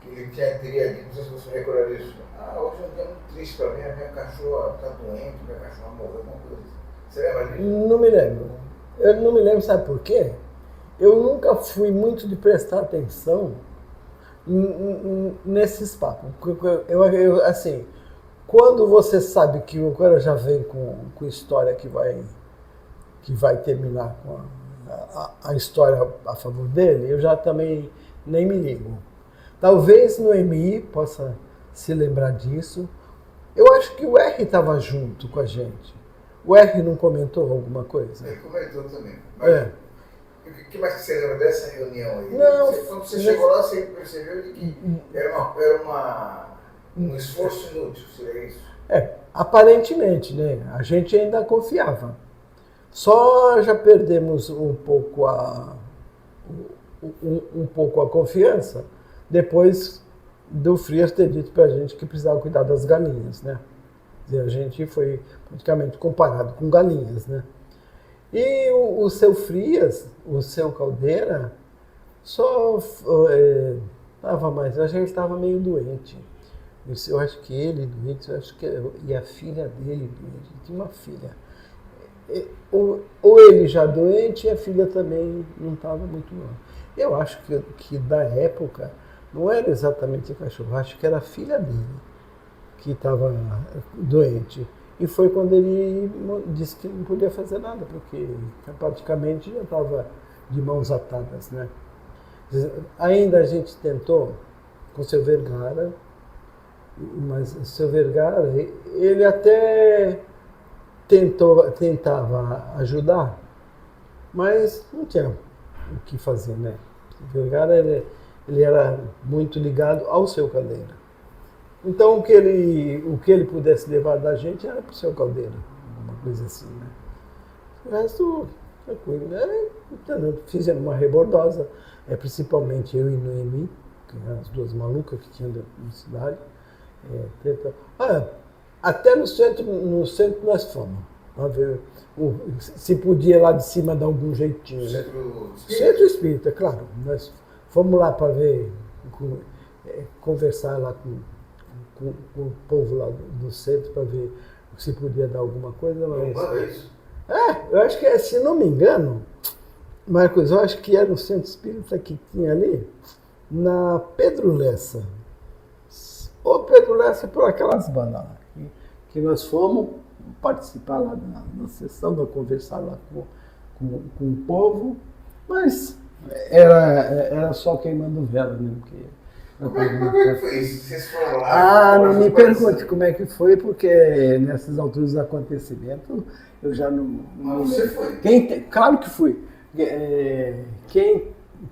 que ele teria dito, não sei se você recorda disso, hoje é um dia muito triste para mim, a minha cachorra está doente, minha cachorra morreu, alguma coisa assim. Você lembra disso? Não me lembro. Eu não me lembro, sabe por quê? Eu nunca fui muito de prestar atenção nesses papos. Assim, quando você sabe que o cara já vem com história que vai terminar com a história a favor dele, eu já também nem me ligo. Talvez no MI possa se lembrar disso. Eu acho que o R estava junto com a gente. O R não comentou alguma coisa? Ele comentou também. Mas o que mais que você lembra dessa reunião aí? Não, quando você chegou lá, você percebeu que era um esforço inútil, seria isso? Aparentemente, né? A gente ainda confiava. Só já perdemos um pouco a confiança depois do Frias ter dito para a gente que precisava cuidar das galinhas, né? A gente foi praticamente comparado com galinhas, né? E o seu Frias, o seu Caldeira, só estava mais, a gente estava meio doente. Eu acho que ele doente, e a filha dele doente, tinha uma filha. Ou ele já doente e a filha também não estava muito bom. Eu acho que da época não era exatamente o cachorro, acho que era a filha dele que estava doente. E foi quando ele disse que não podia fazer nada, porque praticamente já estava de mãos atadas, né? Ainda a gente tentou com o seu Vergara, mas o seu Vergara, ele até tentava ajudar, mas não tinha o que fazer, né? O Vergara, ele era muito ligado ao seu Caldeira. Então, o que ele pudesse levar da gente era para o seu Caldeira, alguma coisa assim, né? O resto, tranquilo, né? Então, fizemos uma rebordosa, principalmente eu e Noemi, que eram as duas malucas que tinham na cidade. Até no centro nós fomos. Vamos ver se podia lá de cima dar algum jeitinho, né? Centro Espírita, claro. Nós fomos lá para ver, conversar lá com o povo lá do centro para ver se podia dar alguma coisa. Mas... Não é isso? Eu acho que, se não me engano, Marcos, eu acho que era no Centro Espírita que tinha ali, na Pedro Lessa. Ou Pedro Lessa por aquelas bandas lá, que nós fomos participar lá na sessão, da conversar lá com o povo, mas era só queimando vela, né? Porque como é que foi isso? Vocês foram lá? Não me pergunte como é que foi, porque nessas alturas do acontecimento eu já não. Mas você foi? Claro que fui.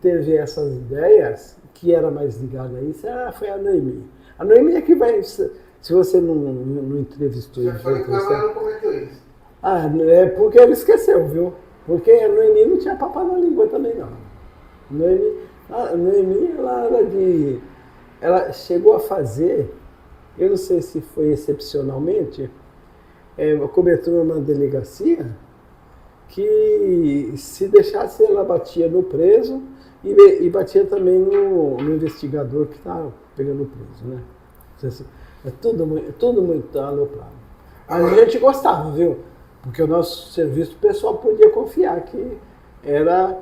teve essas ideias, que era mais ligada a isso, foi a Noemi. A Noemi é que vai, se você não entrevistou... Já falei que ela não comentou isso. É porque ele esqueceu, viu? Porque a Noemi não tinha papo na língua também, não. A Noemi, ela chegou a fazer, eu não sei se foi excepcionalmente, uma cobertura numa delegacia, que se deixasse ela batia no preso e batia também no investigador que estava pegando o preso, né? É tudo muito aloprado. A gente gostava, viu? Porque o nosso serviço o pessoal podia confiar que era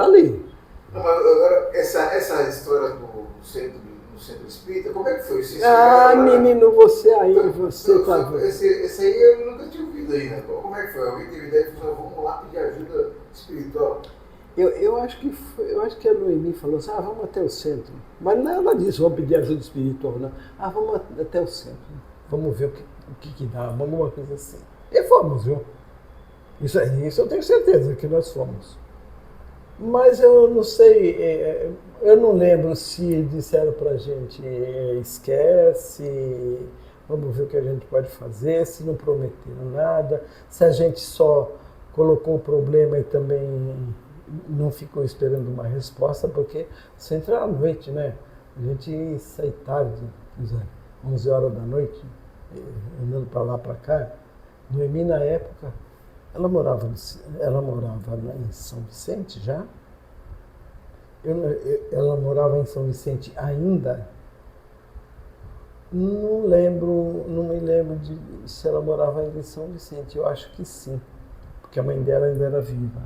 ali. Não, mas agora, essa história do centro espírita, como é que foi? Menino, você tá... Esse aí eu nunca tinha ouvido ainda. Como é que foi? Alguém teve ideia e falou, vamos lá pedir ajuda espiritual? Eu acho que a Noemi falou assim, vamos até o centro. Mas nada disso, vamos pedir ajuda espiritual, não. Vamos até o centro. Vamos ver o que dá, alguma coisa assim. E fomos, viu? Isso eu tenho certeza que nós fomos. Mas eu não sei, eu não lembro se disseram pra gente, esquece, vamos ver o que a gente pode fazer, se não prometeram nada, se a gente só colocou o problema e também não ficou esperando uma resposta, porque você entra à noite, né? A gente sai tarde, 11 horas da noite, andando para lá, para cá. Noemi, na época, ela morava em São Vicente já. Ela morava em São Vicente ainda. Não me lembro se ela morava ainda em São Vicente. Eu acho que sim, porque a mãe dela ainda era viva.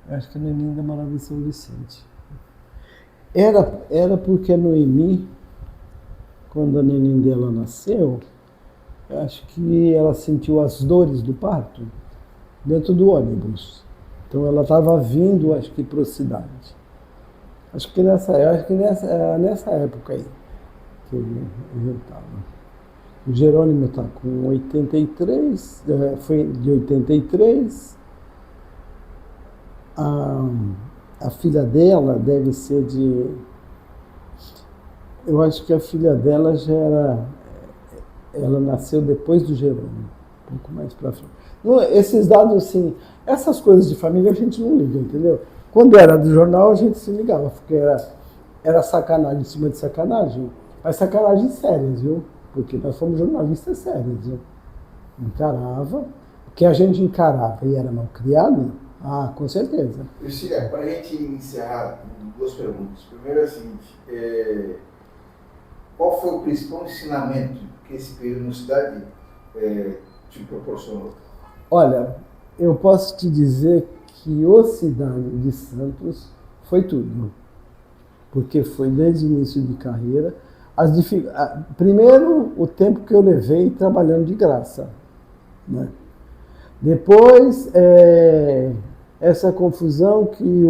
Eu acho que a Noemi ainda morava em São Vicente. Era porque a Noemi, quando a neném dela nasceu, eu acho que ela sentiu as dores do parto dentro do ônibus. Então ela estava vindo, acho que, para a cidade. Acho que nessa época aí que eu estava. O Jerônimo está com 83, foi de 83. A filha dela deve ser de... Eu acho que a filha dela já era... Ela nasceu depois do Jerônimo, um pouco mais para frente. Esses dados, assim, essas coisas de família a gente não liga, entendeu? Quando era do jornal a gente se ligava, porque era sacanagem em cima de sacanagem, mas sacanagem sérias, viu? Porque nós fomos jornalistas sérios, viu? Encarava, o que a gente encarava e era mal criado, com certeza. Priscila, para a gente encerrar, duas perguntas. Primeiro é a seguinte, qual foi o principal ensinamento que esse período na cidade te proporcionou? Olha, eu posso te dizer que o Cidade de Santos foi tudo. Porque foi desde o início de carreira. Primeiro, o tempo que eu levei trabalhando de graça, né? Depois, essa confusão que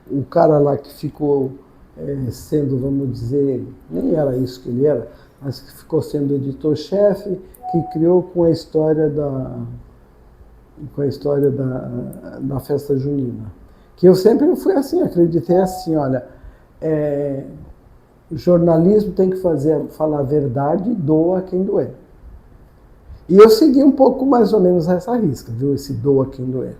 o cara lá que ficou sendo, vamos dizer, nem era isso que ele era, mas que ficou sendo editor-chefe, que criou com a história da festa junina. Que eu sempre fui assim, acreditei assim, olha, o jornalismo tem que falar a verdade, doa quem doer. E eu segui um pouco mais ou menos essa risca, viu? Esse doa quem doer.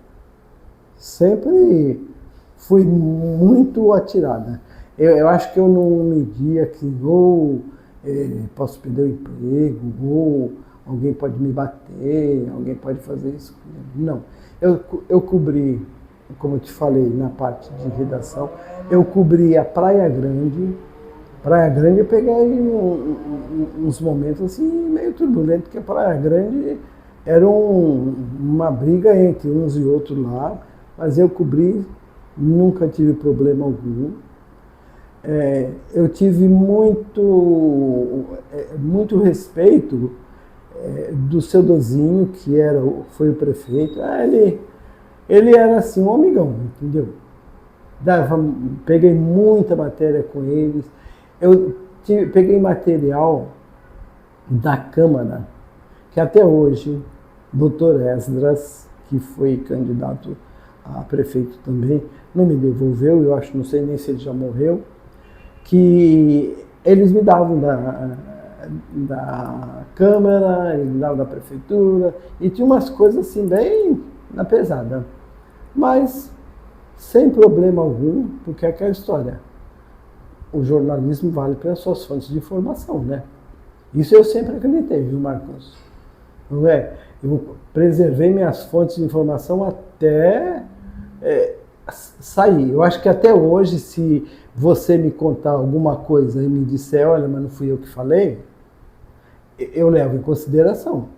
Sempre fui muito atirada. Eu acho que eu não media que posso perder o emprego, ou alguém pode me bater, alguém pode fazer isso. Não. Eu cobri, como eu te falei, na parte de redação, eu cobri a Praia Grande. Praia Grande eu peguei uns momentos assim meio turbulentos, porque a Praia Grande era uma briga entre uns e outros lá, mas eu cobri, nunca tive problema algum. Eu tive muito respeito do seu Dozinho, que foi o prefeito. Ele era assim, um amigão, entendeu? Peguei muita matéria com eles. Eu peguei material da Câmara, que até hoje, Dr. Esdras, que foi candidato a prefeito também, não me devolveu, eu acho, não sei nem se ele já morreu, que eles me davam da Câmara, eles me davam da Prefeitura, e tinha umas coisas assim bem na pesada. Mas sem problema algum, porque é aquela história. O jornalismo vale pelas suas fontes de informação, né? Isso eu sempre acreditei, viu, Marcos? Não é? Eu preservei minhas fontes de informação até sair. Eu acho que até hoje, se você me contar alguma coisa e me disser, olha, mas não fui eu que falei, eu levo em consideração.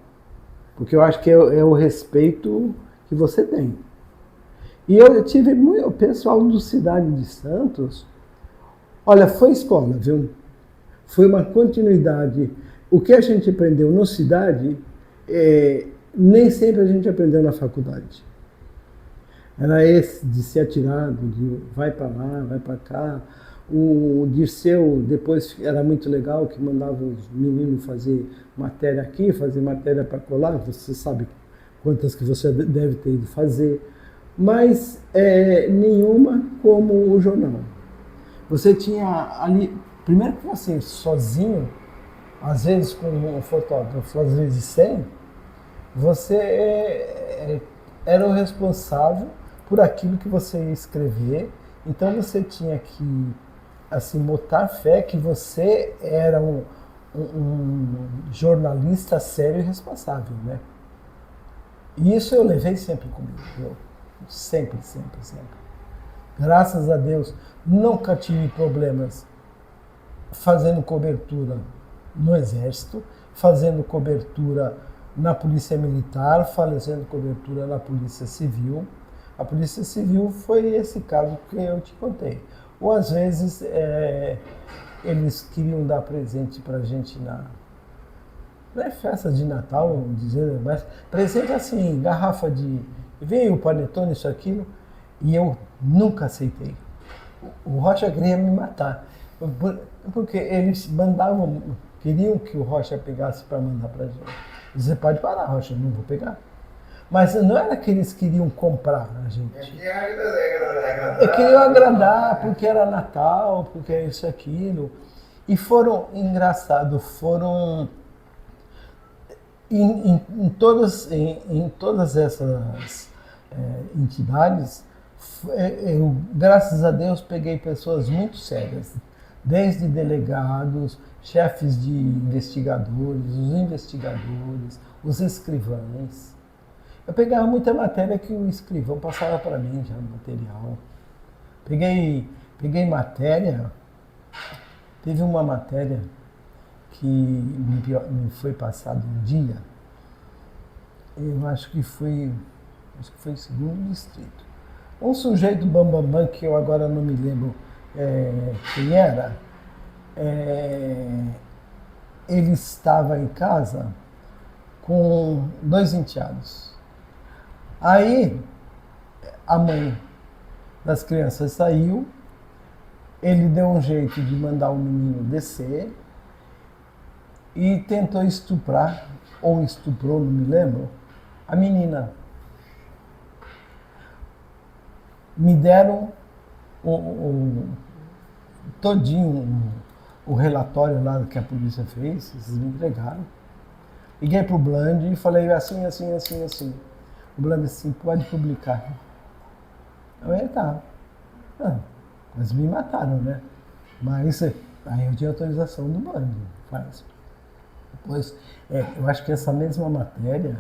Porque eu acho que é o respeito que você tem. E eu tive o pessoal do Cidade de Santos, olha, foi escola, viu? Foi uma continuidade. O que a gente aprendeu no Cidade, nem sempre a gente aprendeu na faculdade. Era esse de ser atirado, de vai para lá, vai para cá. O Dirceu, depois era muito legal, que mandava os meninos fazer matéria aqui, fazer matéria para colar. Você sabe quantas que você deve ter ido fazer. Mas nenhuma como o jornal. Você tinha ali, primeiro que você sozinho, às vezes com um fotógrafo, às vezes sem, você era o responsável por aquilo que você ia escrever. Então você tinha que assim, botar fé que você era um jornalista sério e responsável, né? E isso eu levei sempre comigo, viu? Sempre, sempre, sempre. Graças a Deus, nunca tive problemas fazendo cobertura no Exército, fazendo cobertura na Polícia Militar, fazendo cobertura na Polícia Civil. A Polícia Civil foi esse caso que eu te contei. Ou às vezes eles queriam dar presente pra gente não é festa de Natal, vamos dizer, mas presente assim, garrafa de... Veio o panetone, isso, aquilo, e eu nunca aceitei. O Rocha queria me matar, porque eles mandavam, queriam que o Rocha pegasse para mandar pra gente. Você pode parar, Rocha, eu não vou pegar. Mas não era que eles queriam comprar a gente. Eles queriam agradar, porque era Natal, porque é isso, aquilo. E foram, engraçado, foram... Em todas essas entidades, eu, graças a Deus, peguei pessoas muito sérias, desde delegados, chefes de investigadores, os investigadores, os escrivães. Eu pegava muita matéria que o escrivão passava para mim já, material. Peguei matéria, teve uma matéria que me foi passado um dia, eu acho que foi o segundo distrito. Um sujeito bambambam, que eu agora não me lembro quem era, ele estava em casa com 2 enteados. Aí a mãe das crianças saiu, ele deu um jeito de mandar o menino descer e tentou estuprar, ou estuprou, não me lembro, a menina. Me deram todinho o relatório lá que a polícia fez, eles me entregaram. Liguei pro Bland e falei assim, assim, assim, assim. O Bland assim, pode publicar. Eu tá. Mas me mataram, né? Mas aí eu tinha autorização do Bland. Faz. Depois, eu acho que essa mesma matéria,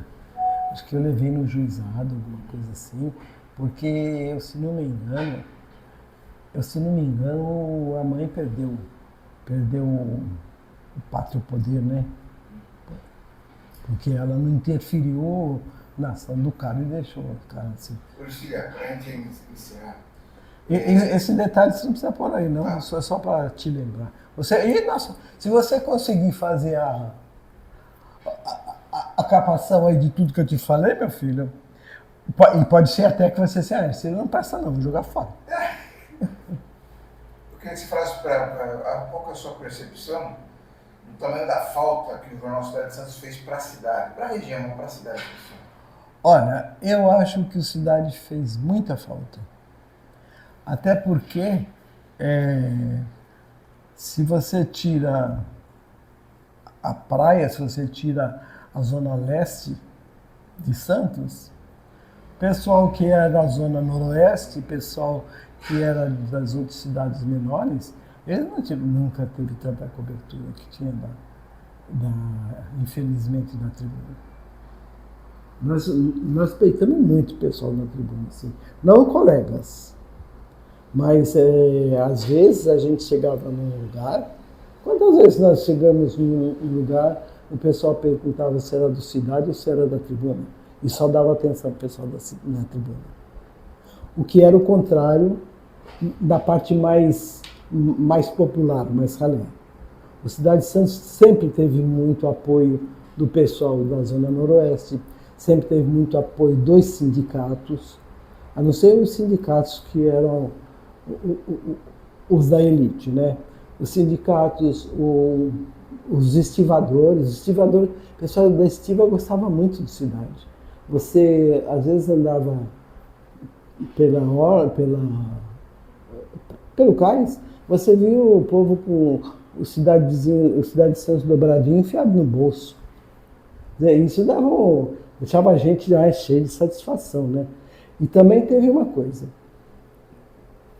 acho que eu levei no juizado, alguma coisa assim, porque, se não me engano, a mãe perdeu o pátrio poder, né? Porque ela não interferiu na ação do cara e deixou o cara assim. Lucília, para a gente encerrar. Esse detalhe você não precisa pôr aí, não, só para te lembrar. Nossa, se você conseguir fazer a capação aí de tudo que eu te falei, meu filho, e pode ser até que você se você não presta não, vou jogar fora. Eu queria que você falasse qual é a sua percepção do tamanho da falta que o Jornal Cidade de Santos fez para a cidade, para a região, não para a cidade. Olha, eu acho que o Cidade fez muita falta. Até porque, se você tira a praia, se você tira a zona leste de Santos, pessoal que era da zona noroeste, pessoal que era das outras cidades menores, eles nunca teve tanta cobertura que tinha infelizmente, da tribuna. Nós respeitamos muito o pessoal na tribuna, assim. Não colegas, mas às vezes a gente chegava num lugar. Quantas vezes nós chegamos num lugar, o pessoal perguntava se era do Cidade ou se era da tribuna, e só dava atenção ao pessoal na tribuna. O que era o contrário da parte mais popular, mais ralé. O Cidade de Santos sempre teve muito apoio do pessoal da Zona Noroeste, sempre teve muito apoio dos sindicatos, a não ser os sindicatos que eram os da elite, né? Os sindicatos, os estivadores, o pessoal da estiva gostava muito de Cidade. Você, às vezes, andava pelo cais, você via o povo com o Cidade de Santos dobradinho enfiado no bolso. Isso deixava a gente cheio de satisfação, né? E também teve uma coisa.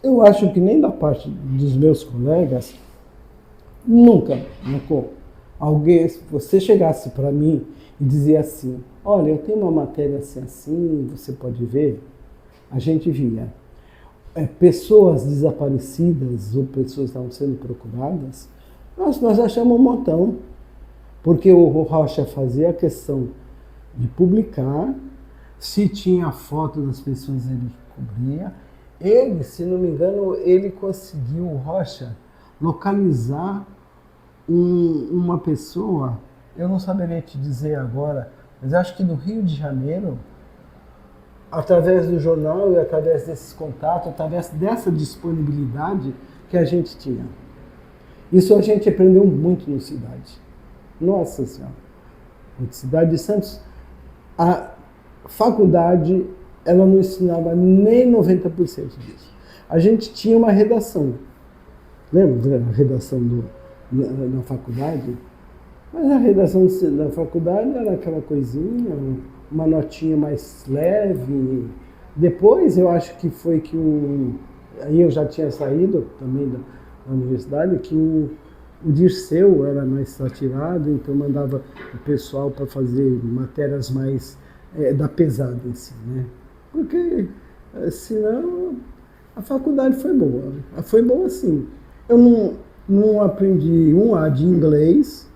Eu acho que nem da parte dos meus colegas, nunca alguém, se você chegasse para mim e dizia assim, olha, eu tenho uma matéria assim, você pode ver, a gente via. Pessoas desaparecidas ou pessoas que estavam sendo procuradas, nós achamos um montão, porque o Rocha fazia a questão de publicar, se tinha foto das pessoas ele cobria. Ele, se não me engano, ele conseguiu, o Rocha, localizar uma pessoa, eu não saberia te dizer agora, mas acho que no Rio de Janeiro, através do jornal e através desses contatos, através dessa disponibilidade que a gente tinha. Isso a gente aprendeu muito no Cidade. Nossa Senhora. Na Cidade de Santos, a faculdade, ela não ensinava nem 90% disso. A gente tinha uma redação. Lembra da redação na faculdade? Mas a redação da faculdade era aquela coisinha, uma notinha mais leve. Depois, eu acho que foi que aí eu já tinha saído também da universidade, que o Dirceu era mais atirado, então mandava o pessoal para fazer matérias mais da pesada em si, né? Porque senão a faculdade foi boa. Foi boa sim. Eu não aprendi um A de inglês,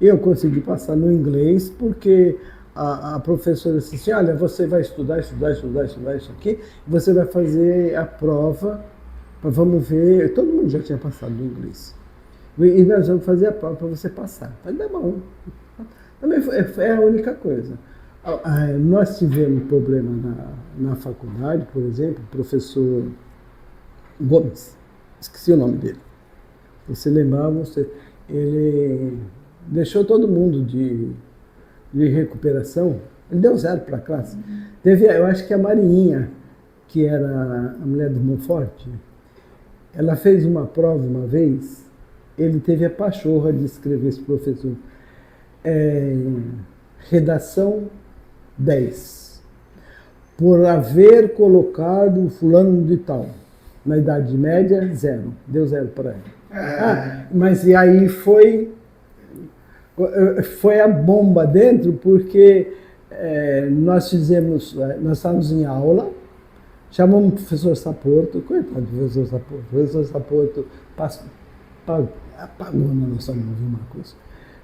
eu consegui passar no inglês porque a professora disse assim, olha, você vai estudar isso aqui, você vai fazer a prova, vamos ver, todo mundo já tinha passado no inglês. E nós vamos fazer a prova para você passar. Mas dá bom. Também é a única coisa. Nós tivemos problema na faculdade, por exemplo, o professor Gomes, esqueci o nome dele. Você lembrava, ele deixou todo mundo de recuperação, ele deu 0 para a classe. Teve, eu acho que a Marinha, que era a mulher do Monforte, ela fez uma prova uma vez, ele teve a pachorra de escrever esse professor. Redação 10. Por haver colocado fulano de tal. Na Idade Média, 0. Deu 0 para ele. Mas e aí foi a bomba dentro, porque nós estávamos em aula, chamamos o professor Saporto, coitado do professor Saporto. O professor Saporto apagou na nossa mão, viu, Marcos?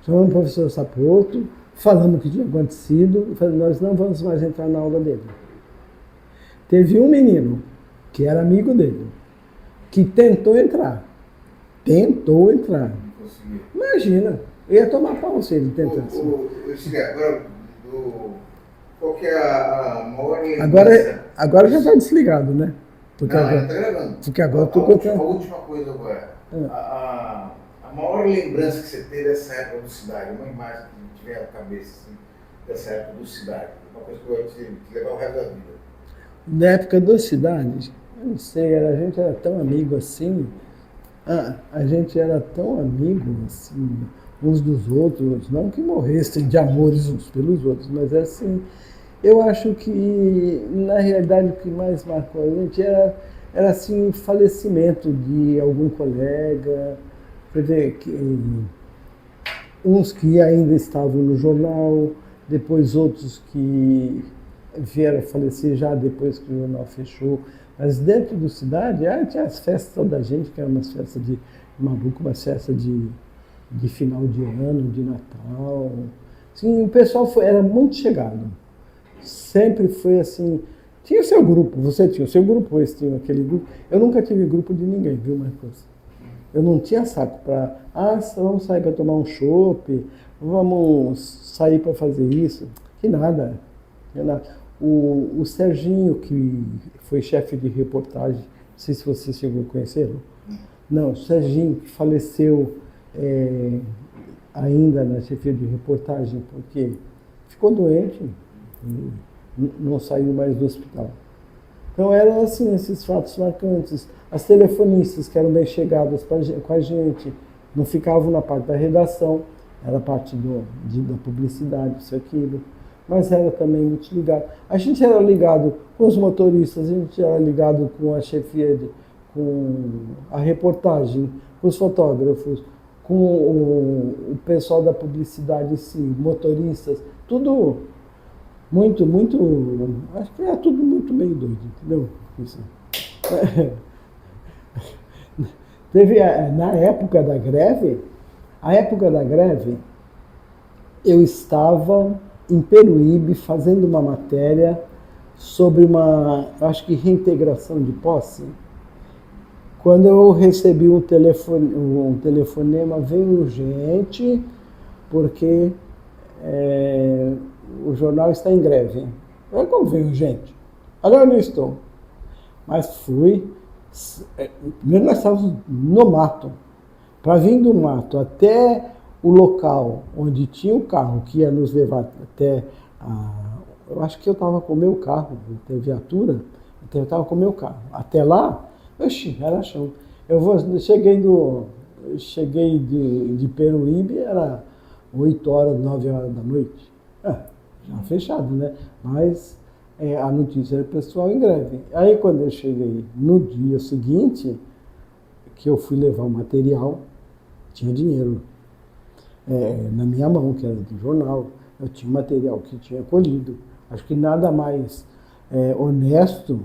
Chamamos o professor Saporto, falamos o que tinha acontecido, nós não vamos mais entrar na aula dele. Teve um menino, que era amigo dele, que tentou entrar. Imagina, ia tomar pau se ele tentasse. Agora, qual que é a maior lembrança? Agora já está desligado, né? Porque não, agora está gravando. Porque agora eu estou contando. A última coisa agora. A maior lembrança que você teve dessa época do Cidade, uma imagem que tiver na cabeça assim, dessa época do Cidade. uma coisa que vai te levar o resto da vida? Na época do Cidade, eu não sei, a gente era tão amigo assim, a gente era tão amigo assim, uns dos outros, não que morressem de amores uns pelos outros, mas assim, eu acho que na realidade o que mais marcou a gente era assim, o falecimento de algum colega, quer dizer, uns que ainda estavam no jornal, depois outros que vieram a falecer já depois que o jornal fechou. Mas dentro do Cidade, tinha as festas da gente, que eram umas festas de maluco, umas festas de final de ano, de Natal. Sim, o pessoal era muito chegado. Sempre foi assim. Tinha o seu grupo, você tinha o seu grupo, esse tinha aquele grupo. Eu nunca tive grupo de ninguém, viu, Marcos? Eu não tinha saco para, vamos sair para tomar um chopp, vamos sair para fazer isso. Que nada. Que nada. O Serginho, que foi chefe de reportagem, não sei se você chegou a conhecê-lo. Não, o Serginho, que faleceu ainda na chefia de reportagem, porque ficou doente, não saiu mais do hospital. Então eram assim, esses fatos marcantes. As telefonistas que eram bem chegadas com a gente, não ficavam na parte da redação, era parte da publicidade, isso e aquilo, mas era também muito ligado. A gente era ligado com os motoristas, a gente era ligado com a chefia, com a reportagem, com os fotógrafos, com o pessoal da publicidade em si, motoristas, tudo muito, acho que é tudo muito meio doido, entendeu? Isso. Teve, na época da greve, eu estava em Peruíbe fazendo uma matéria sobre acho que reintegração de posse. Quando eu recebi um telefonema bem urgente, porque o jornal está em greve. Eu como veio urgente? Agora eu não estou. Mas fui. Primeiro nós estávamos no mato. Para vir do mato até o local onde tinha o carro que ia nos levar até eu acho que eu estava com o meu carro, tem viatura, então eu estava com o meu carro. Até lá, era chão. Cheguei de Peruíbe, era 8 horas, 9 horas da noite. Já fechado, né? Mas a notícia era pessoal em greve. Aí quando eu cheguei no dia seguinte, que eu fui levar o material, tinha dinheiro na minha mão, que era do jornal, eu tinha material que tinha colhido. Acho que nada mais honesto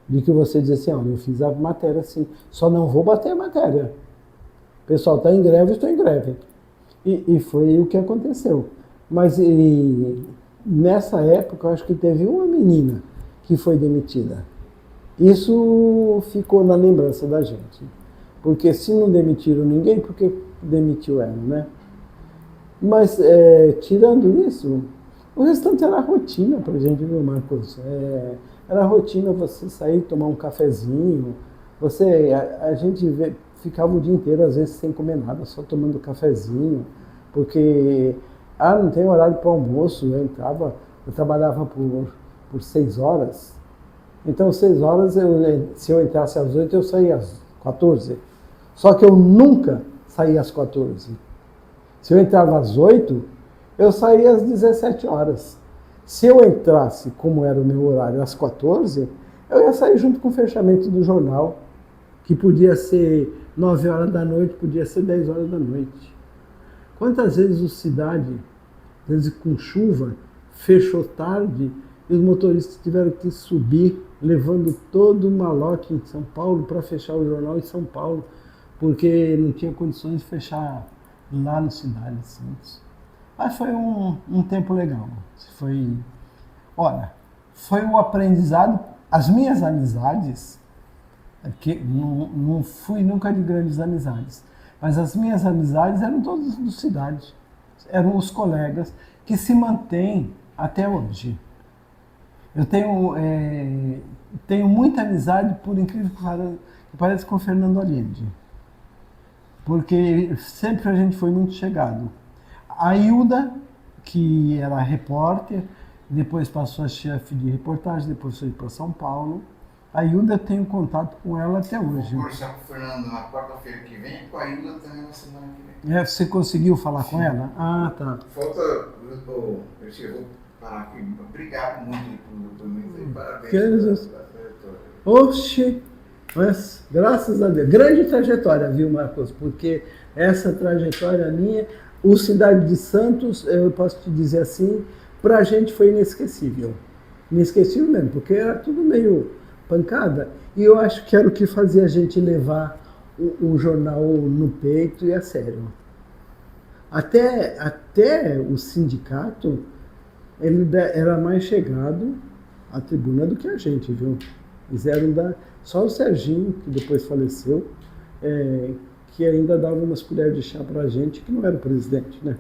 do que você dizer assim, olha, eu fiz a matéria assim, só não vou bater a matéria. O pessoal está em greve, eu estou em greve. E foi o que aconteceu. Mas nessa época, eu acho que teve uma menina que foi demitida. Isso ficou na lembrança da gente. Porque se não demitiram ninguém, por que demitiu ela, né? Mas, tirando isso, o restante era rotina pra gente, viu, Marcos? Era rotina você sair, tomar um cafezinho. A gente ficava o dia inteiro, às vezes, sem comer nada, só tomando cafezinho. Porque, não tem horário para almoço. Eu trabalhava por 6 horas. Então, 6 horas, se eu entrasse às 8, eu saía às 14. Só que eu nunca saía às 14. Se eu entrava às 8, eu saía às 17 horas. Se eu entrasse, como era o meu horário, às 14, eu ia sair junto com o fechamento do jornal, que podia ser 9 horas da noite, podia ser 10 horas da noite. Quantas vezes o Cidade, às vezes com chuva, fechou tarde e os motoristas tiveram que subir, levando todo o malote em São Paulo para fechar o jornal em São Paulo, porque não tinha condições de fechar lá no Cidade Santos. Mas foi um tempo legal. Foi um aprendizado. As minhas amizades, que não fui nunca de grandes amizades, mas as minhas amizades eram todas do Cidade. Eram os colegas que se mantêm até hoje. Eu tenho muita amizade, por incrível que pareça, com o Fernando Allende. Porque sempre a gente foi muito chegado. A Hilda, que era repórter, depois passou a chefe de reportagem, depois foi para São Paulo. A Hilda eu tenho contato com ela até hoje. Vou conversar com o Fernando na quarta-feira que vem e com a Hilda também na semana que vem. Você conseguiu falar com ela? Ah, tá. Falta, eu vou parar aqui. Obrigado muito pelo depoimento e parabéns pela trajetória. Oxe, mas graças a Deus. Grande trajetória, viu, Marcos? Porque essa trajetória minha, o Cidade de Santos, eu posso te dizer assim, pra gente foi inesquecível. Inesquecível mesmo, porque era tudo meio pancada. E eu acho que era o que fazia a gente levar o jornal no peito e a sério. Até o sindicato, ele era mais chegado à tribuna do que a gente, viu? Eles eram só o Serginho, que depois faleceu, que ainda dava umas colheres de chá pra gente, que não era o presidente, né?